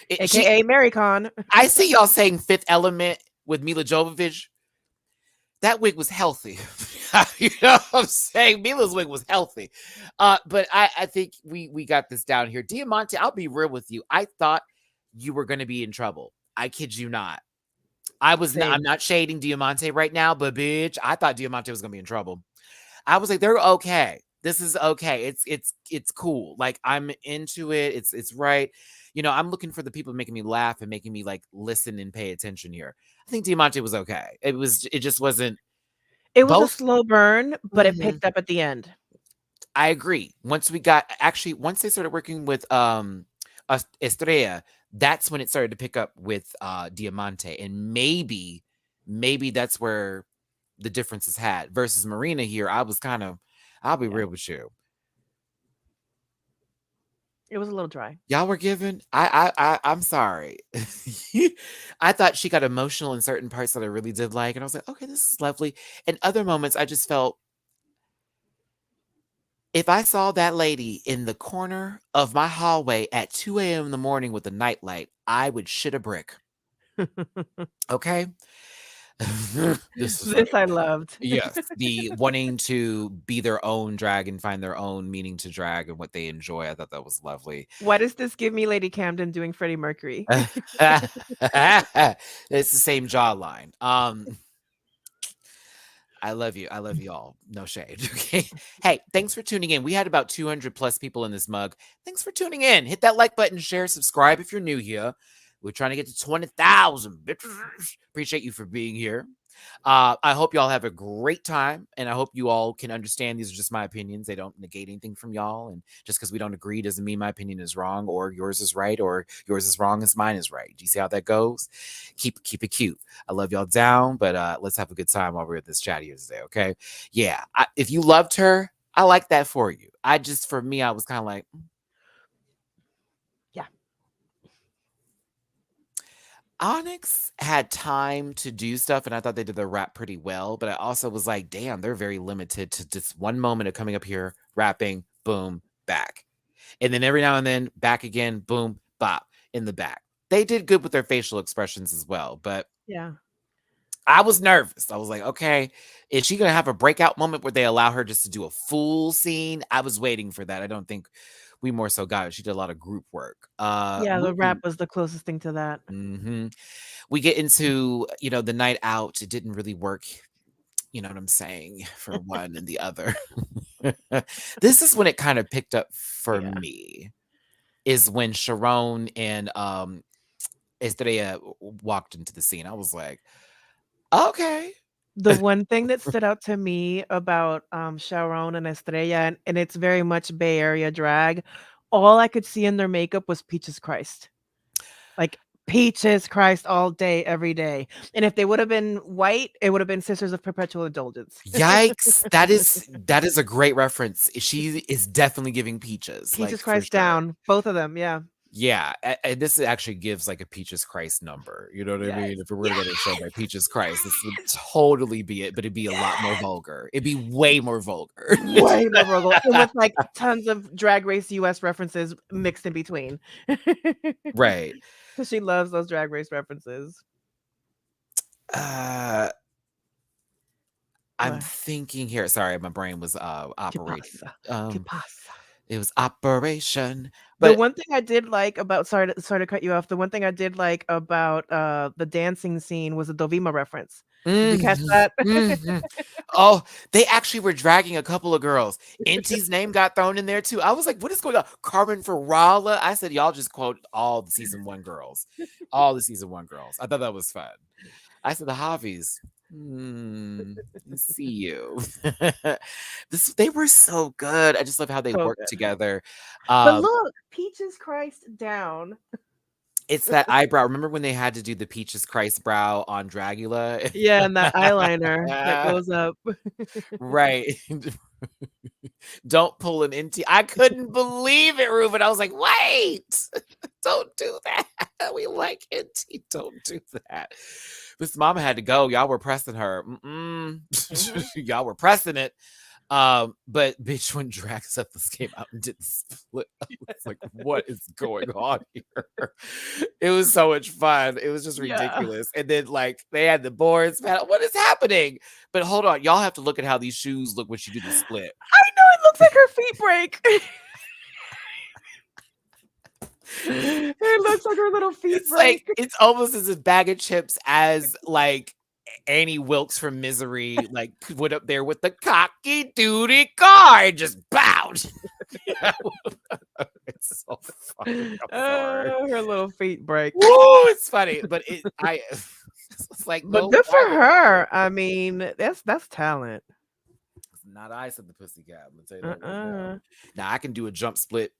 AKA Maricon. I see y'all saying Fifth Element with Mila Jovovich. That wig was healthy. You know what I'm saying? Mila's wig was healthy. But I think we got this down here. Diamante, I'll be real with you. I thought you were going to be in trouble. I kid you not. I'm Same. not shading Diamante right now, but bitch, I thought Diamante was going to be in trouble. I was like, they're okay. This is okay. It's cool. Like, I'm into it. It's right. You know, I'm looking for the people making me laugh and making me like listen and pay attention here. I think Diamante was okay. It just wasn't It was a both. slow burn, but it Mhm. picked up at the end. I agree. Once they started working with Estrella, that's when it started to pick up with Diamante. And maybe that's where the difference is had versus Marina here. I'll be Yeah. real with you. It was a little dry. Y'all were given. I'm sorry. I thought she got emotional in certain parts that I really did like, and I was like, okay, this is lovely. In other moments, I just felt if I saw that lady in the corner of my hallway at 2 a.m. in the morning with a nightlight, I would shit a brick. Okay. This is funny. This I loved. Yes, the wanting to be their own drag and find their own meaning to drag and what they enjoy. I thought that was lovely. Why does this give me Lady Camden doing Freddie Mercury? It's the same jawline. I love you. I love you all. No shade. Okay. Hey, thanks for tuning in. We had about 200 plus people in this mug. Thanks for tuning in. Hit that like button, share, subscribe if you're new here. We're trying to get to 20,000. Appreciate you for being here. I hope y'all have a great time, and I hope you all can understand these are just my opinions. They don't negate anything from y'all, and just because we don't agree doesn't mean my opinion is wrong or yours is right or yours is wrong as mine is right. Do you see how that goes? Keep it cute. I love y'all down, but let's have a good time while we're at this chat here today, okay? Yeah, if you loved her, I like that for you. For me, I was kind of like, Yeah. Onyx had time to do stuff, and I thought they did the rap pretty well, but I also was like, damn, they're very limited to just one moment of coming up here, rapping, boom, back. And then every now and then, back again, boom, bop, in the back. They did good with their facial expressions as well, but Yeah. I was nervous. I was like, okay, is she going to have a breakout moment where they allow her just to do a full scene? I was waiting for that. I don't think we more so got it. She did a lot of group work. Yeah, the rap was the closest thing to that. We get into, the night out. It didn't really work. You know what I'm saying? For one and the other. This is when it kind of picked up for me, is when Sharon and Estrella walked into the scene. I was like, okay. The one thing that stood out to me about Sharon and Estrella, and it's very much Bay Area drag, all I could see in their makeup was Peaches Christ. Like Peaches Christ all day, every day. And if they would have been white, it would have been Sisters of Perpetual Indulgence. Yikes. That is a great reference. She is definitely giving Peaches. Peaches like, Christ for sure. down. Both of them, yeah. Yeah, and this actually gives like a Peaches Christ number. You know what I mean? If we were to get a show by Peaches Christ, this would totally be it, but it'd be a lot more vulgar. It'd be way more vulgar. Way more vulgar. And with like tons of Drag Race US references mixed in between. Right. Because she loves those Drag Race references. I'm thinking here. Sorry, my brain was operating. It was operation. But the one thing I did like about sorry to cut you off. The one thing I did like about the dancing scene was a Dovima reference. Did you catch that? Oh, they actually were dragging a couple of girls. Inti's name got thrown in there too. I was like, what is going on? Carmen Farala. I said, y'all just quote all the season 1 girls. All the season 1 girls. I thought that was fun. I said the Javis. See you. They were so good. I just love how they worked together. But look, Peaches Christ down. It's that eyebrow. Remember when they had to do the Peaches Christ brow on Dragula? Yeah, and that eyeliner that goes up. Right. Don't pull an NT. I couldn't believe it, Ruben. I was like, wait, don't do that. We like NT. Don't do that. Miss Mama had to go. Y'all were pressing her. Y'all were pressing it. But bitch, when Drag Race came out and did the split, I was like, what is going on here? It was so much fun. It was just Yeah. ridiculous. And then like they had the boards, man. What is happening? But hold on, y'all have to look at how these shoes look when she did the split. I know it looks like her feet break. It looks like her little feet It's like break. it's almost as a bag of chips as like Annie Wilkes from Misery, like went up there with the cocky duty car and just bowed. It's so funny. I'm sorry. Her little feet break. Woo, it's funny, but it's like But no good for problem. her. I mean, that's talent. It's not I said the pussycat. I'm gonna tell you that right now. Uh-uh. Now I can do a jump split.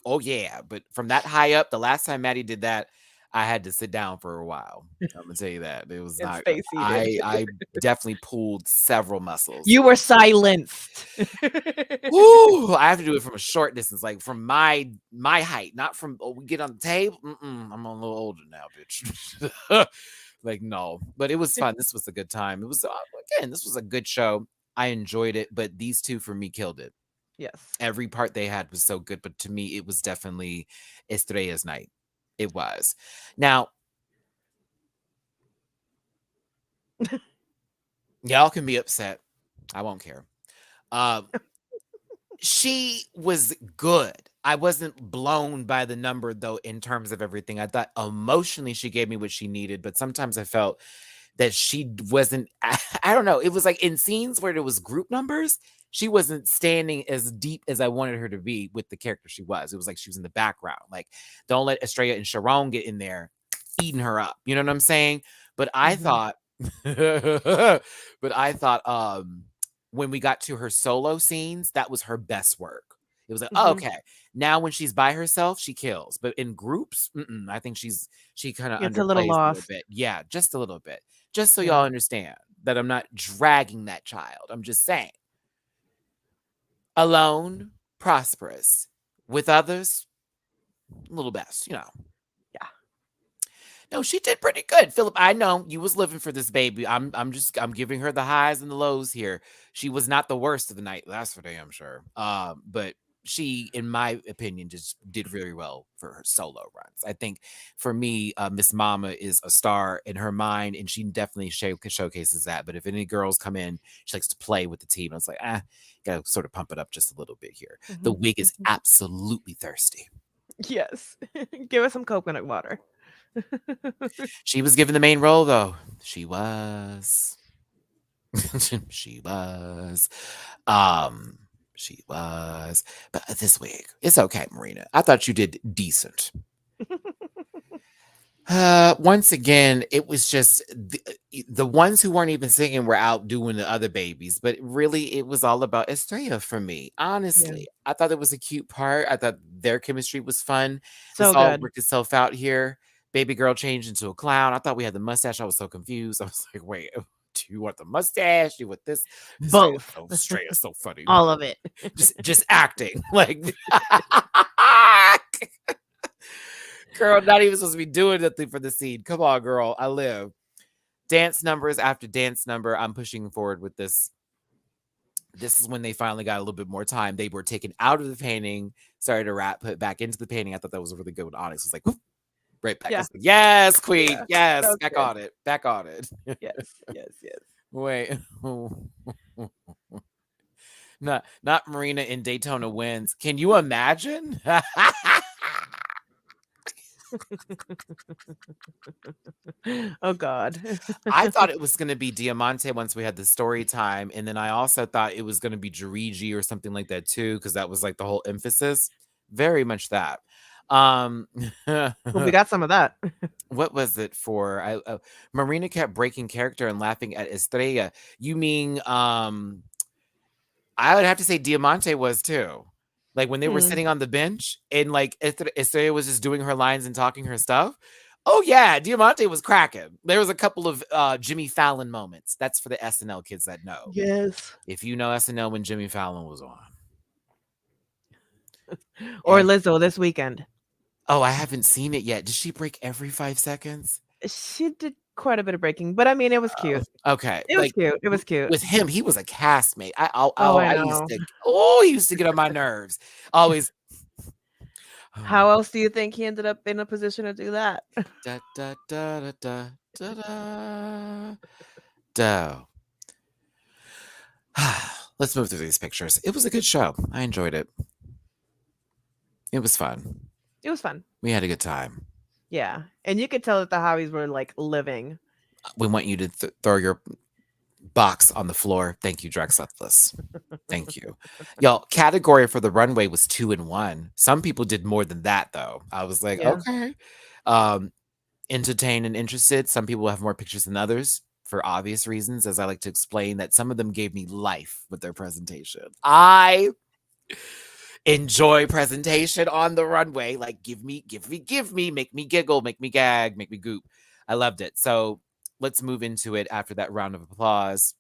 Oh yeah, but from that high up, the last time Matty did that, I had to sit down for a while. I'm gonna tell you that it was And not. stay seated. I definitely pulled several muscles. You were silenced. Woo! I have to do it from a short distance, like from my height, not from. Oh, we get on the table. I'm a little older now, bitch. Like no, but it was fun. This was a good time. It was again. This was a good show. I enjoyed it, but these two for me killed it. Yes. Every part they had was so good, but to me, it was definitely Estrella's night. It was. Now, y'all can be upset. I won't care. She was good. I wasn't blown by the number though in terms of everything. I thought emotionally she gave me what she needed, but sometimes I felt that she wasn't I don't know. It was like in scenes where there was group numbers, she wasn't standing as deep as I wanted her to be with the character she was. It was like she was in the background. Like, don't let Estrella and Sharon get in there eating her up. You know what I'm saying? But I thought when we got to her solo scenes, that was her best work. It was like, oh, okay. Now when she's by herself, she kills. But in groups, I think she kind of It's a little underplays a little lost. bit. Yeah, just a little bit. Just so Yeah. y'all understand that I'm not dragging that child. I'm just saying. Alone, prosperous. With others, a little best, you know. Yeah. No, she did pretty good. Philip, I know you was living for this baby. I'm giving her the highs and the lows here. She was not the worst of the night, that's for damn sure. But she, in my opinion, just did very well for her solo runs. I think for me, Miss Mama is a star in her mind, and she definitely showcases that. But if any girls come in, she likes to play with the team. I was like, gotta sort of pump it up just a little bit here. The wig is absolutely thirsty. Yes. Give us some coconut water. She was given the main role, though. She was. She was. She was. But this wig, it's okay, Marina. I thought you did decent. Once again, it was just the ones who weren't even singing were out doing the other babies, but really it was all about Estrella for me. Honestly, I thought it was a cute part. I thought their chemistry was fun. So This all good. worked itself out here. Baby girl changed into a clown. I thought we had the mustache. I was so confused. I was like, wait, do you want the mustache? Do you want this? Both. Estrella's so funny. All of it. just acting like girl, not even supposed to be doing nothing for the scene. Come on, girl. I live. Dance numbers after dance number. I'm pushing forward with this. This is when they finally got a little bit more time. They were taken out of the painting, started to rap, put back into the painting. I thought that was really good when Onyx was like, whoop, right back. Yeah. Like, yes, queen. Yeah, Yes. Back on it. Back on it. Yes. Wait. Not Marina in Daytona wins. Can you imagine? Oh God. I thought it was going to be Diamante once we had the story time, and then I also thought it was going to be Georgie or something like that too, because that was like the whole emphasis. Very much that. Well, we got some of that. What was it for? Marina kept breaking character and laughing at Estrella. You mean I would have to say Diamante was too. Like when they were sitting on the bench and like Estrella was just doing her lines and talking her stuff. Oh yeah, Diamante was cracking. There was a couple of Jimmy Fallon moments. That's for the SNL kids that know. Yes. If you know SNL when Jimmy Fallon was on. Or Lizzo this weekend. Oh, I haven't seen it yet. Did she break every 5 seconds? She did quite a bit of breaking, but I mean, it was cute. Okay, It was like cute. It was cute. with him, he was a castmate. Oh, I I used know. to. Oh, he used to get on my nerves. Always. How else do you think he ended up in a position to do that? Da, da, da, da, da, da, da, da. Let's move through these pictures. It was a good show. I enjoyed it. It was fun. It was fun. We had a good time. Yeah, and you could tell that the Howies were like living. We want you to throw your box on the floor. Thank you, Drexeless. Thank you. Y'all, category for the runway was 2 and 1. Some people did more than that, though. I was like, Yeah. okay. Entertained and interested. Some people have more pictures than others for obvious reasons, as I like to explain, that some of them gave me life with their presentation. I enjoy presentation on the runway. Like, give me, make me giggle, make me gag, make me goop. I loved it. So let's move into it after that round of applause.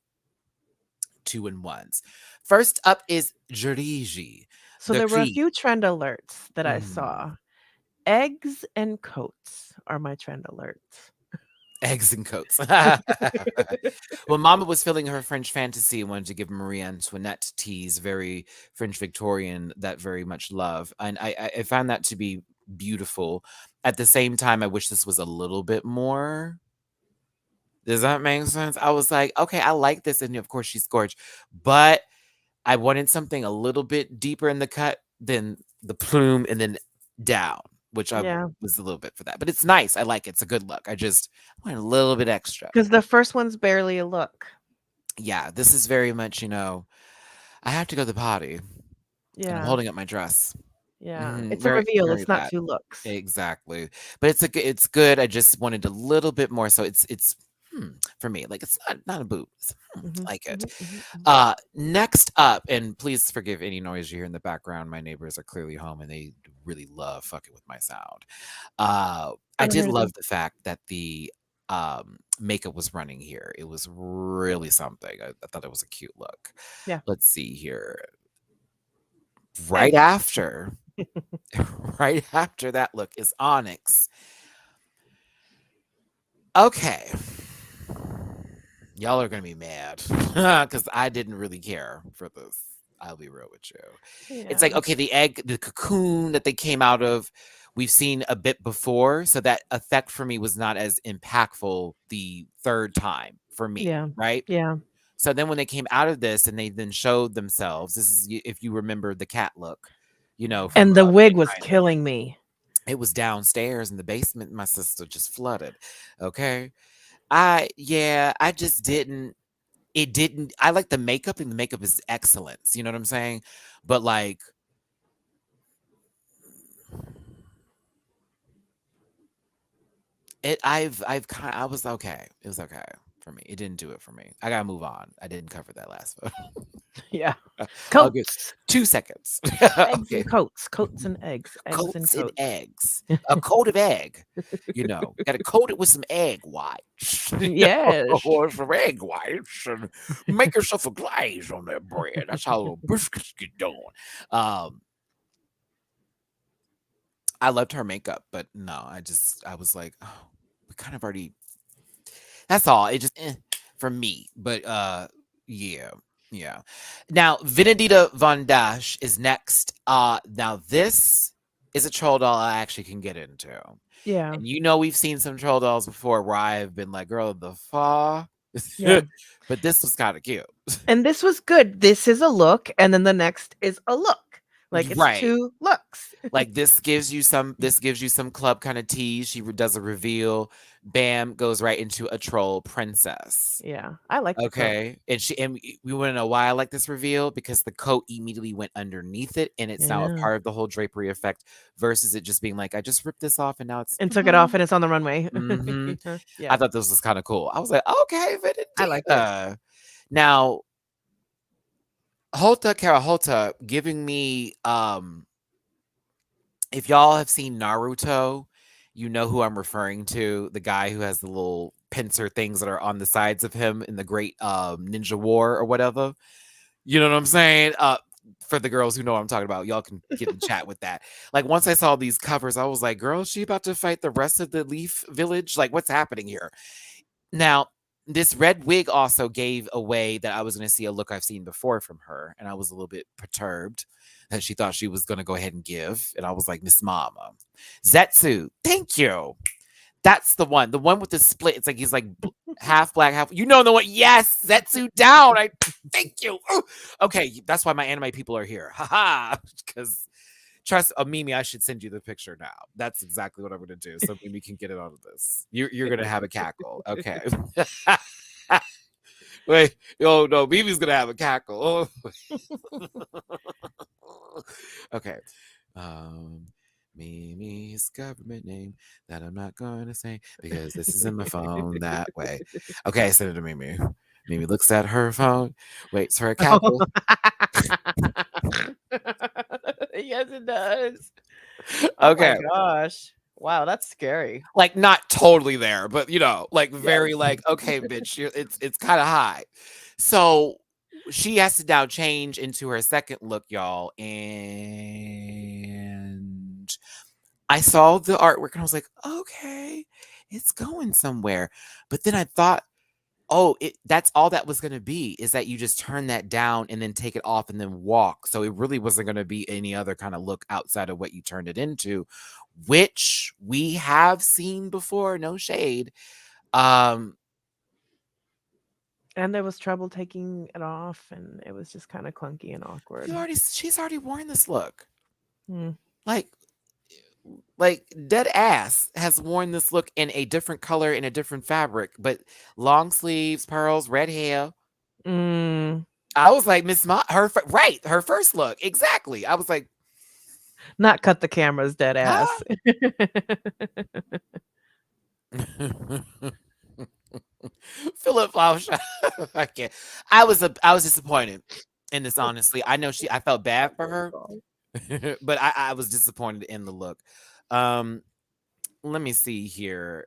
2 and 1s. First up is Georgie. So there were a few trend alerts that I Mm. saw. Eggs and coats are my trend alerts. Eggs and coats. Well, Mama was feeling her French fantasy and wanted to give Marie Antoinette teas, very French Victorian, that very much love. And I found that to be beautiful. At the same time, I wish this was a little bit more. Does that make sense? I was like, okay, I like this. And of course, she's gorgeous. But I wanted something a little bit deeper in the cut than the plume and then down, which I was a little bit for that. But it's nice. I like it. It's a good look. I just want a little bit extra. Because the first one's barely a look. Yeah, this is very much, I have to go to the potty. Yeah. And I'm holding up my dress. Yeah. It's a reveal. It's not 2 looks. Exactly. But it's good. I just wanted a little bit more. So it's for me, like, it's not a boob. Like it. Next up, and please forgive any noise you hear in the background. My neighbors are clearly home and they really love fucking with my sound. I did love the fact that the makeup was running here. It was really something. I thought it was a cute look. Yeah. Let's see here. Right after that look is Onyx. Okay. Y'all are going to be mad because I didn't really care for this. I'll be real with you. Yeah. It's like, okay, the cocoon that they came out of, we've seen a bit before. So that effect for me was not as impactful the third time for me. Yeah. Right? Yeah. So then when they came out of this and they then showed themselves, this is, if you remember the cat look, from, and the wig was killing me. It was downstairs in the basement. My sister just flooded. Okay. I just didn't. I like the makeup, and the makeup is excellence. You know what I'm saying? But like, I was okay. It was okay for me. It didn't do it for me. I gotta move on. I didn't cover that last photo. Yeah. Coats. 2 seconds. Eggs and coats. Coats and eggs. Coats and eggs. A coat of egg. Gotta coat it with some egg whites. Yes. Or some egg whites. And make yourself a glaze on that bread. That's how little biscuits get done. I loved her makeup, but no, I was like, oh, we kind of already. That's all. It just for me, but yeah. Now Vinadita Von Dash is next. Now this is a troll doll I actually can get into. Yeah, and we've seen some troll dolls before where I've been like, girl, the fuck. Yeah. But this was kind of cute. And this was good. This is a look, and then the next is a look. Like, it's 2 looks. Like, this gives you some club kind of tease. She does a reveal, bam, goes right into a troll princess. Yeah, I like the coat. And we want to know why I like this reveal, because the coat immediately went underneath it, and it's now a part of the whole drapery effect, versus it just being like, I just ripped this off and now it's took it off and it's on the runway. Yeah. I thought this was kind of cool. I was like, okay, Vinadita. I like that. Now, Kara Holta giving me, if y'all have seen Naruto, you know who I'm referring to. The guy who has the little pincer things that are on the sides of him in the Great Ninja War or whatever. You know what I'm saying? For the girls who know what I'm talking about, y'all can get in chat with that. Like, once I saw these covers, I was like, girl, is she about to fight the rest of the Leaf Village? Like, what's happening here? Now, this red wig also gave away that I was going to see a look I've seen before from her, and I was a little bit perturbed that she thought she was going to go ahead and give, and I was like, Miss Mama. Zetsu, thank you. That's the one with the split. It's like he's like half black, half. You know the one? Yes, Zetsu down. I thank you. Ooh. Okay, that's why my anime people are here. Haha, because trust Mimi, I should send you the picture now. That's exactly what I'm gonna do. So Mimi can get it out of this. You're gonna have a cackle. Okay. Wait, oh no, Mimi's gonna have a cackle. Okay. Mimi's government name that I'm not going to say because this is in my phone that way. Okay, send it to Mimi. Mimi looks at her phone, waits for a cackle. Yes, it does. Okay. Oh my gosh. Wow, that's scary. Like not totally there, but like very like, okay, bitch, it's kind of high. So she has to now change into her second look, y'all, and I saw the artwork and I was like, okay, it's going somewhere. But then I thought, oh, that's all that was going to be, is that you just turn that down and then take it off and then walk. So it really wasn't going to be any other kind of look outside of what you turned it into, which we have seen before, no shade. And there was trouble taking it off, and it was just kind of clunky and awkward. She's already worn this look. Hmm. Like dead ass has worn this look in a different color, in a different fabric, but long sleeves, pearls, red hair. Mm. I was like, Miss her first look, exactly. I was like, not cut the cameras, dead ass. Philip Flausch. I can't. I was disappointed in this, honestly. I know I felt bad for her, but I was disappointed in the look. Let me see here.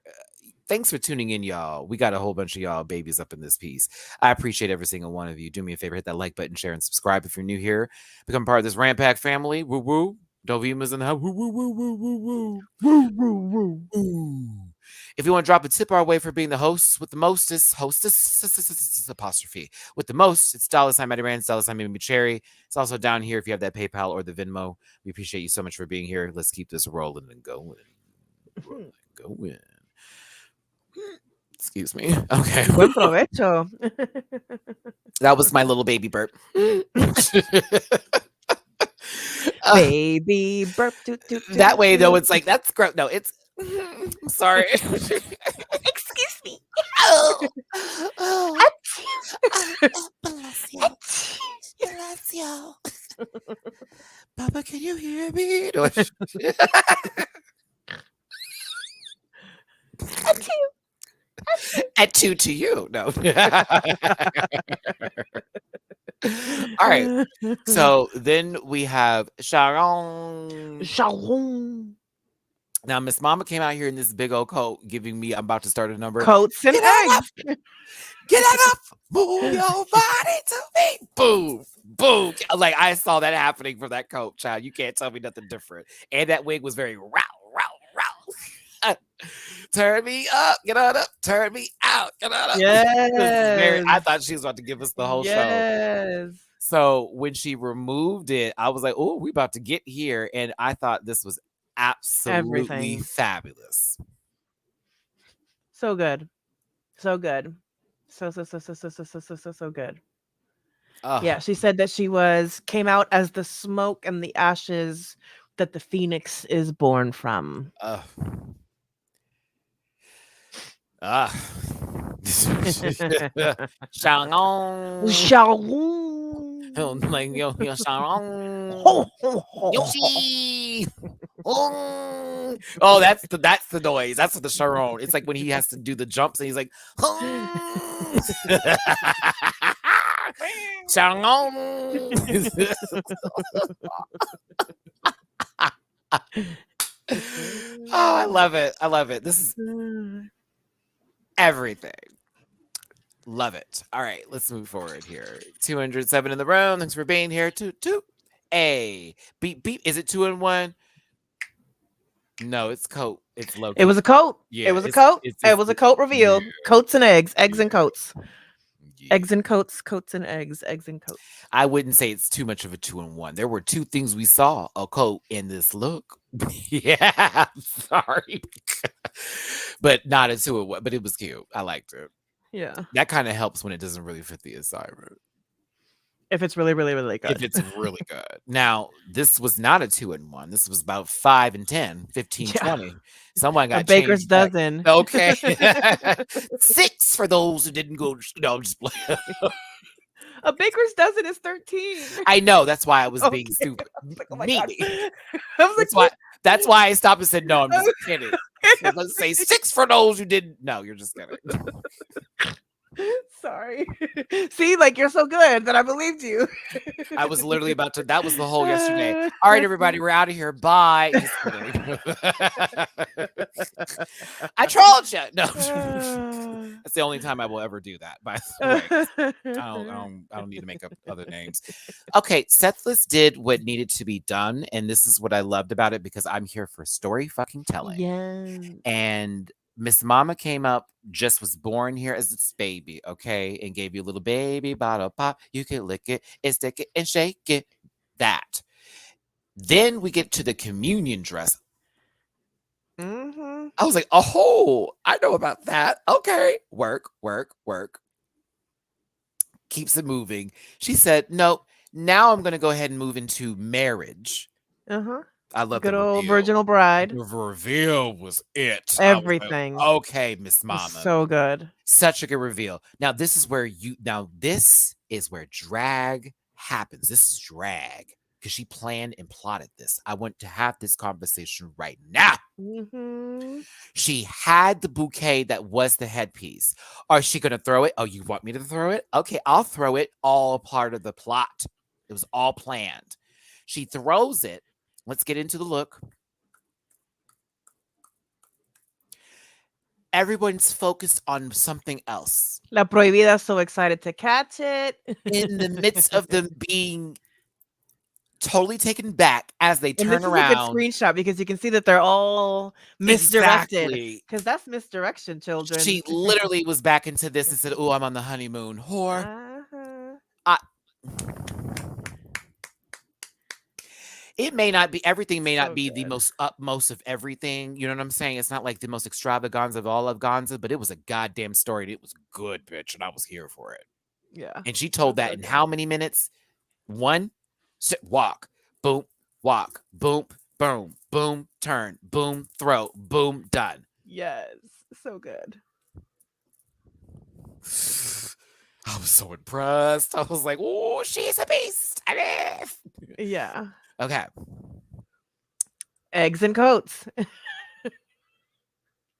Thanks for tuning in, y'all. We got a whole bunch of y'all babies up in this piece. I appreciate every single one of you. Do me a favor, hit that like button, share, and subscribe if you're new here. Become part of this Rant Pack family. Woo woo. Dovima's in the house. Woo woo woo woo woo woo. Woo woo woo. If you want to drop a tip our way for being the hosts with the mostest, hostess apostrophe with the most, it's $ MattyRants, $ Mimi Cherry. It's also down here if you have that PayPal or the Venmo. We appreciate you so much for being here. Let's keep this rolling and going. Going. Excuse me. Okay. Buen provecho. That was my little baby burp. Baby burp. That way, though, it's like, that's gross. No, it's. Sorry. Excuse me. Oh. Papa, can you hear me? At two to you. No. All right. So then we have Sharon. Now, Miss Mama came out here in this big old coat, giving me, I'm about to start a number. Coats and eggs. Get up. Move your body to me. Boom. Boom. Like, I saw that happening from that coat, child. You can't tell me nothing different. And that wig was very row. Turn me up, get on up, turn me out, get on up. Yes. I thought she was about to give us the whole show. So when she removed it, I was like, oh, we about to get here. And I thought this was absolutely fabulous. So good. So good. So good. Yeah, she said that she came out as the smoke and the ashes that the phoenix is born from. Like Yoshi. Oh, that's the noise. That's the Sharon. It's like when he has to do the jumps and he's like, Sharon. Oh, I love it. I love it. This is everything. Love it. All right, let's move forward here. 207 in the room. Thanks for being here. Two. A beep. Is it 2 and 1? No, it's coat. It's low It key. was a coat. Yeah, It was a coat. It was a coat yeah, reveal. Coats and eggs. Eggs yeah, and coats. yeah. Eggs and coats. Coats and eggs. Eggs and coats. I wouldn't say it's too much of a 2-in-1. There were two things we saw: a coat and this look. Yeah, sorry, but not a 2-in-1. But it was cute. I liked it. Yeah. That kind of helps when it doesn't really fit the assignment. If it's really, really, really If good. it's really good. Now, this was not a 2-in-1. This was about 5 and 10, 15, Yeah. 20. Someone A got baker's changed back. dozen. Okay. 6 for those who didn't go. I'm just playing. A baker's dozen is 13. I know. That's why I was Okay. being stupid. I was like, oh my Me. God. I was like, That's why I stopped and said, no, I'm just kidding. Let's say 6 for those who didn't. No, you're just kidding. sorry. See, like you're so good that I believed you. I was literally about to. That was the whole yesterday. All right, everybody, we're out of here. Bye. Just kidding. I trolled you. No, that's the only time I will ever do that. By the way, I don't need to make up other names. Okay, Sethless did what needed to be done, and this is what I loved about it because I'm here for story fucking telling. Yes. And Miss Mama came up, just was born here as this baby, okay, and gave you a little baby bottle pop. You can lick it and stick it and shake it. That. Then we get to the communion dress. Mm-hmm. I was like, oh, I know about that. Okay, work, work, work. Keeps it moving. She said, nope. Now I'm going to go ahead and move into marriage. Uh-huh. I love good the old reveal. virginal bride. The reveal was it. Everything. Like, okay, Miss Mama. So good. Such a good reveal. Now this is where drag happens. This is drag because she planned and plotted this. I want to have this conversation right now. Mm-hmm. She had the bouquet that was the headpiece. Are she going to throw it? Oh, you want me to throw it? Okay, I'll throw it. All part of the plot. It was all planned. She throws it. Let's get into the look. Everyone's focused on something else. La Prohibida so excited to catch it. In the midst of them being totally taken back as they turn around. This is a good screenshot because you can see that they're all misdirected. Because that's misdirection, children. She literally was back into this and said, oh, I'm on the honeymoon. Whore. It may not be, everything may not be the most utmost of everything. You know what I'm saying? It's not like the most extravaganza of all of Gonza, but it was a goddamn story. And it was good, bitch. And I was here for it. Yeah. And she told that in how many minutes? 1, sit, walk, boom, walk, boom, boom, boom, turn, boom, throw, boom, done. Yes. So good. I was so impressed. I was like, oh, she's a beast. Yeah. Okay. Eggs and coats.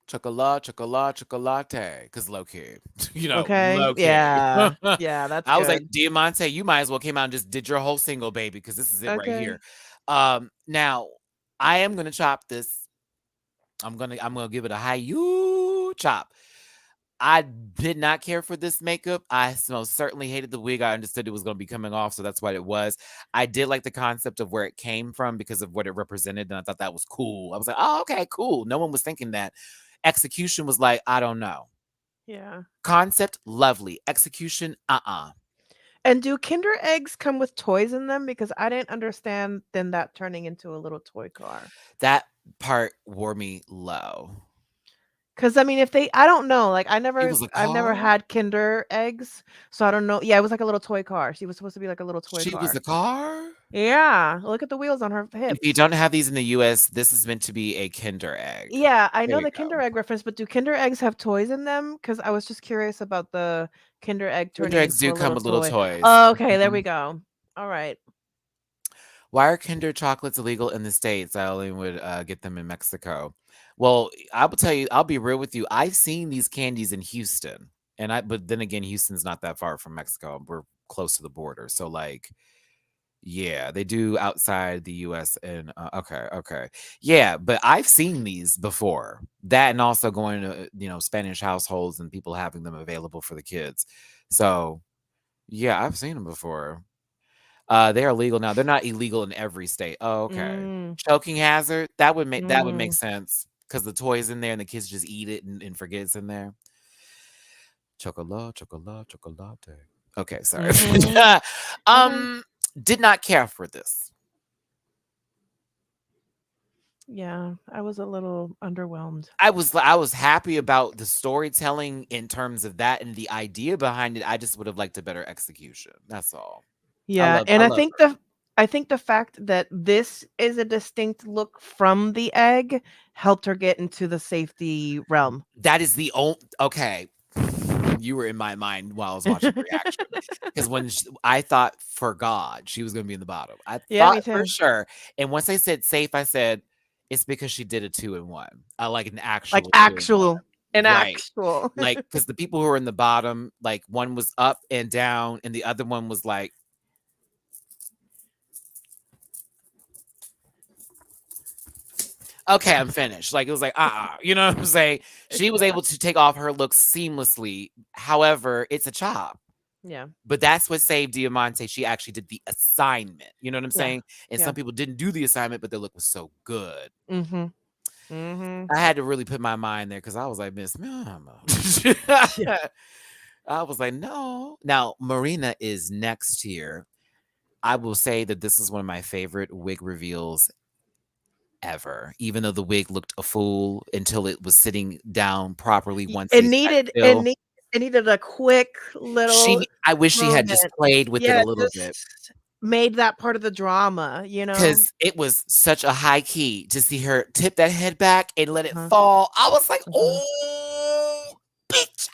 Chocolate, because low key. You know, okay. low key. Yeah. Yeah, that's I was like, Diamante, you might as well came out and just did your whole single, baby, because this is it right here. Now, I am gonna chop this. I'm gonna give it a high chop. I did not care for this makeup. I most certainly hated the wig. I understood it was going to be coming off, so that's what it was. I did like the concept of where it came from because of what it represented, and I thought that was cool. I was like, oh, okay, cool. No one was thinking that. Execution was like, I don't know. Yeah. Concept, lovely. Execution, And do Kinder eggs come with toys in them? Because I didn't understand then that turning into a little toy car. That part wore me low. Because I mean, I don't know. Like I've never had Kinder eggs, so I don't know. Yeah, it was like a little toy car. She was supposed to be like a little toy car. She was a car? Yeah. Look at the wheels on her hips. If you don't have these in the US, this is meant to be a Kinder egg. Yeah, I know the Kinder egg reference, but do Kinder eggs have toys in them? Because I was just curious about the Kinder egg turning Kinder eggs into do come with little toys. Oh, okay, there we go. All right. Why are Kinder chocolates illegal in the States? I only would get them in Mexico. Well, I will tell you, I'll be real with you. I've seen these candies in Houston, but then again, Houston's not that far from Mexico. We're close to the border, so like, yeah, they do outside the U.S. and okay, yeah. But I've seen these before. That and also going to Spanish households and people having them available for the kids. So yeah, I've seen them before. They are legal now. They're not illegal in every state. Oh, okay. Mm, Choking hazard. That would make mm, sense because the toy's in there and the kids just eat it and forget it's in there. Chocolate, chocolate, chocolate. Okay, sorry. mm-hmm. Okay. Did not care for this. Yeah, I was a little underwhelmed. I was happy about the storytelling in terms of that and the idea behind it. I just would have liked a better execution. That's all. I Yeah, love and I I love think her. the fact that this is a distinct look from the egg helped her get into the safety realm. That is the only okay. You were in my mind while I was watching the reaction because I thought for God she was going to be in the bottom. I Yeah, thought me for too. sure, and once I said safe, I said it's because she did a 2-in-1. I like an Like actual 2-in-1. an Right. actual. Like, because the people who were in the bottom, like one was up and down, and the other one was like, okay, I'm finished. Like, it was like, you know what I'm saying? She was Yeah. able to take off her look seamlessly. However, it's a chop. Yeah. But that's what saved Diamante. She actually did the assignment. You know what I'm Yeah. saying? And Yeah. some people didn't do the assignment, but their look was so good. Mhm. Mhm. I had to really put my mind there because I was like, Miss Mama. Yeah. I was like, no. Now, Marina is next here. I will say that this is one of my favorite wig reveals ever, even though the wig looked a fool until it was sitting down properly once It they sat needed still. it needed a quick little I wish she had just moment. played with it Yeah, a little bit. just made that part of the drama, you know? Because it was such a high key to see her tip that head back and let it Uh-huh. fall. I was like, Mhm. "Oh, bitch."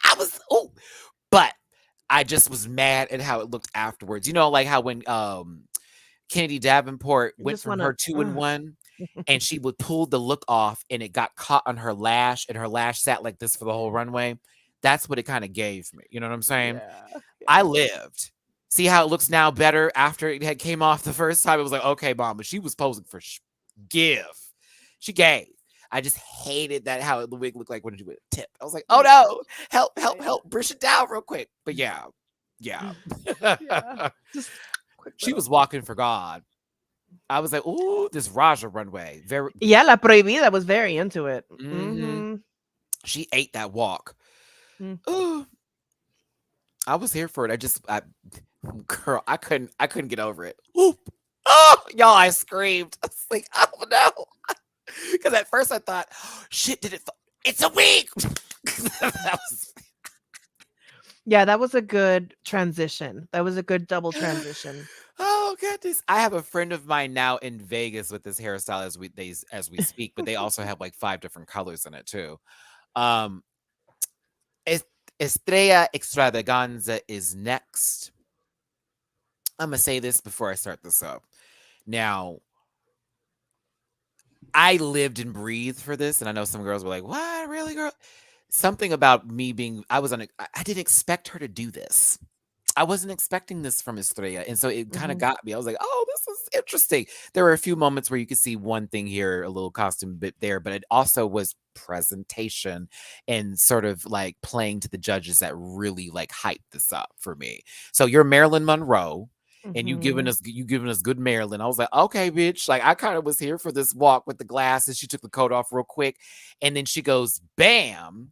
But I just was mad at how it looked afterwards. You know, like how when, Kennedy Davenport You went just from wanna her 2-in-1 and she would pull the look off and it got caught on her lash and her lash sat like this for the whole runway. That's what it kinda gave me. You know what I'm saying? Yeah. I Yeah. lived. See how it looks now better after it had came off the first time? It was like, "Okay, mom," but she was posing for give. She gave. I just hated that how the wig looked like when she would tip. I was like, "Oh, Yeah. no. Help, Yeah, help, help. Brush it down real quick." But yeah. Yeah. yeah. Yeah. Just quick She little was walking for God. I was like, "Ooh, this Raja runway." Very Yeah, La Prohibida was very into it. mhm. Mhm. She ate that walk. Mm. Ooh, I was here for it. Girl, I couldn't get over it. Oop. Oh, y'all, I screamed. I was like, "Oh, no." Because at first I thought, "Shit, did it it's a wig." That was Yeah, that was a good transition. That was a good double transition. oh, goodness. I have a friend of mine now in Vegas with this hairstyle as we speak, but they also have, like, 5 different colors in it too. Um, Es Estrella Extravaganza is next. Imma say this before I start this up. Now, I lived and breathed for this, and I know some girls were like, "What? Really, girl?" Something about me being I didn't expect her to do this. I wasn't expecting this from Estrella, and so it kinda Mhm. got me. I was like, "Oh, this is interesting." There were a few moments where you could see one thing here, a little costume bit there, but it also was presentation and sort of, like, playing to the judges that really, like, hyped this up for me. So you're Marilyn Monroe, and Mhm. you giving us good Marilyn. I was like, "Okay, bitch." Like, I kinda was here for this walk with the glasses. She took the coat off real quick, and then she goes, "Bam."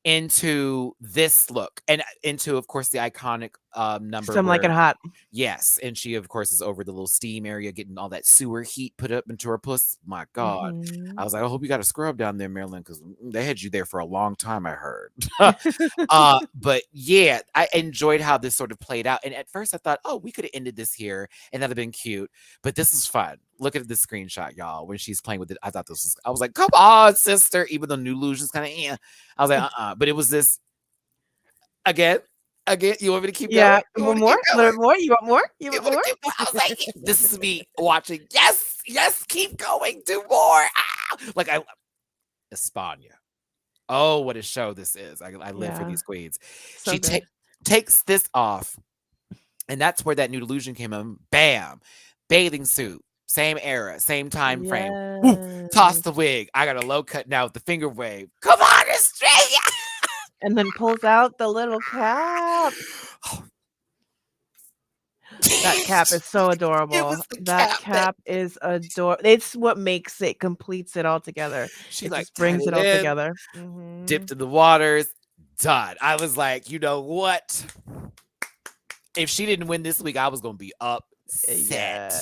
Into this look and into, of course, the iconic, number Some like it where hot. yes, and she, of course, is over the little steam area getting all that sewer heat put up into her puss. My God. I Mhm. was like, "I hope you got a scrub down there, Marilyn, because they had you there for a long time, I heard." But yeah, I enjoyed how this sort of played out, and at first I thought, "Oh, we coulda ended this here, and that'd have been cute," but this is fun. Look at this screenshot, y'all, when she's playing with it. I was like, "Come on, sister," even though New Illusion's kinda, eh. I was like, but it was this again, again, you want me to keep going? Yeah. You You want want me to more? keep A going? little more? You want more? You You want want to more? keep going? I was like, this is me watching. Yes, yes, keep going, do more. Ah! Like España. Oh, what a show this is. I live for Yeah. these queens. So She good. takes this off, and that's where that new illusion came in. Bam. Bathing suit. Same era, same time frame. Woo, toss Yes. the wig. I got a low cut now with the finger wave. Come on, Australia. And then pulls out the little cap. That cap is so It was adorable. the That cap that cap is adorable. It's what makes it, completes it all together. she It like just tied brings it it all in, together. Hmm. dipped in the waters, done. I was like, you know what? If she didn't win this week, I was gonna be upset.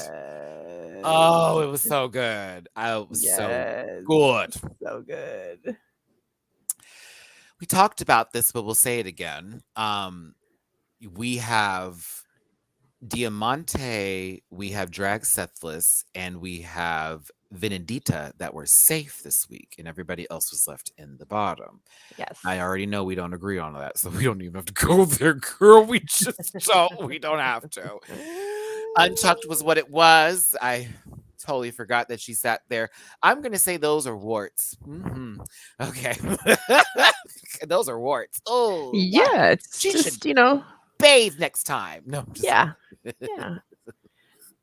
Oh, Yes. it was so good. I was so Yes. good. So good. We talked about this, but we'll say it again. We have Diamante, we have Drag Sethless, and we have Vinadita that were safe this week, and everybody else was left in the bottom. Yes. I already know we don't agree on that, so we don't even have to go there, girl. We just don't. We don't have to. Untucked was what it was. I totally forgot that she sat there. I'm gonna say those are warts. Okay, those are warts. Oh, God. Yeah, it's She should just, you know, bathe next time. No, I'm just yeah. Yeah.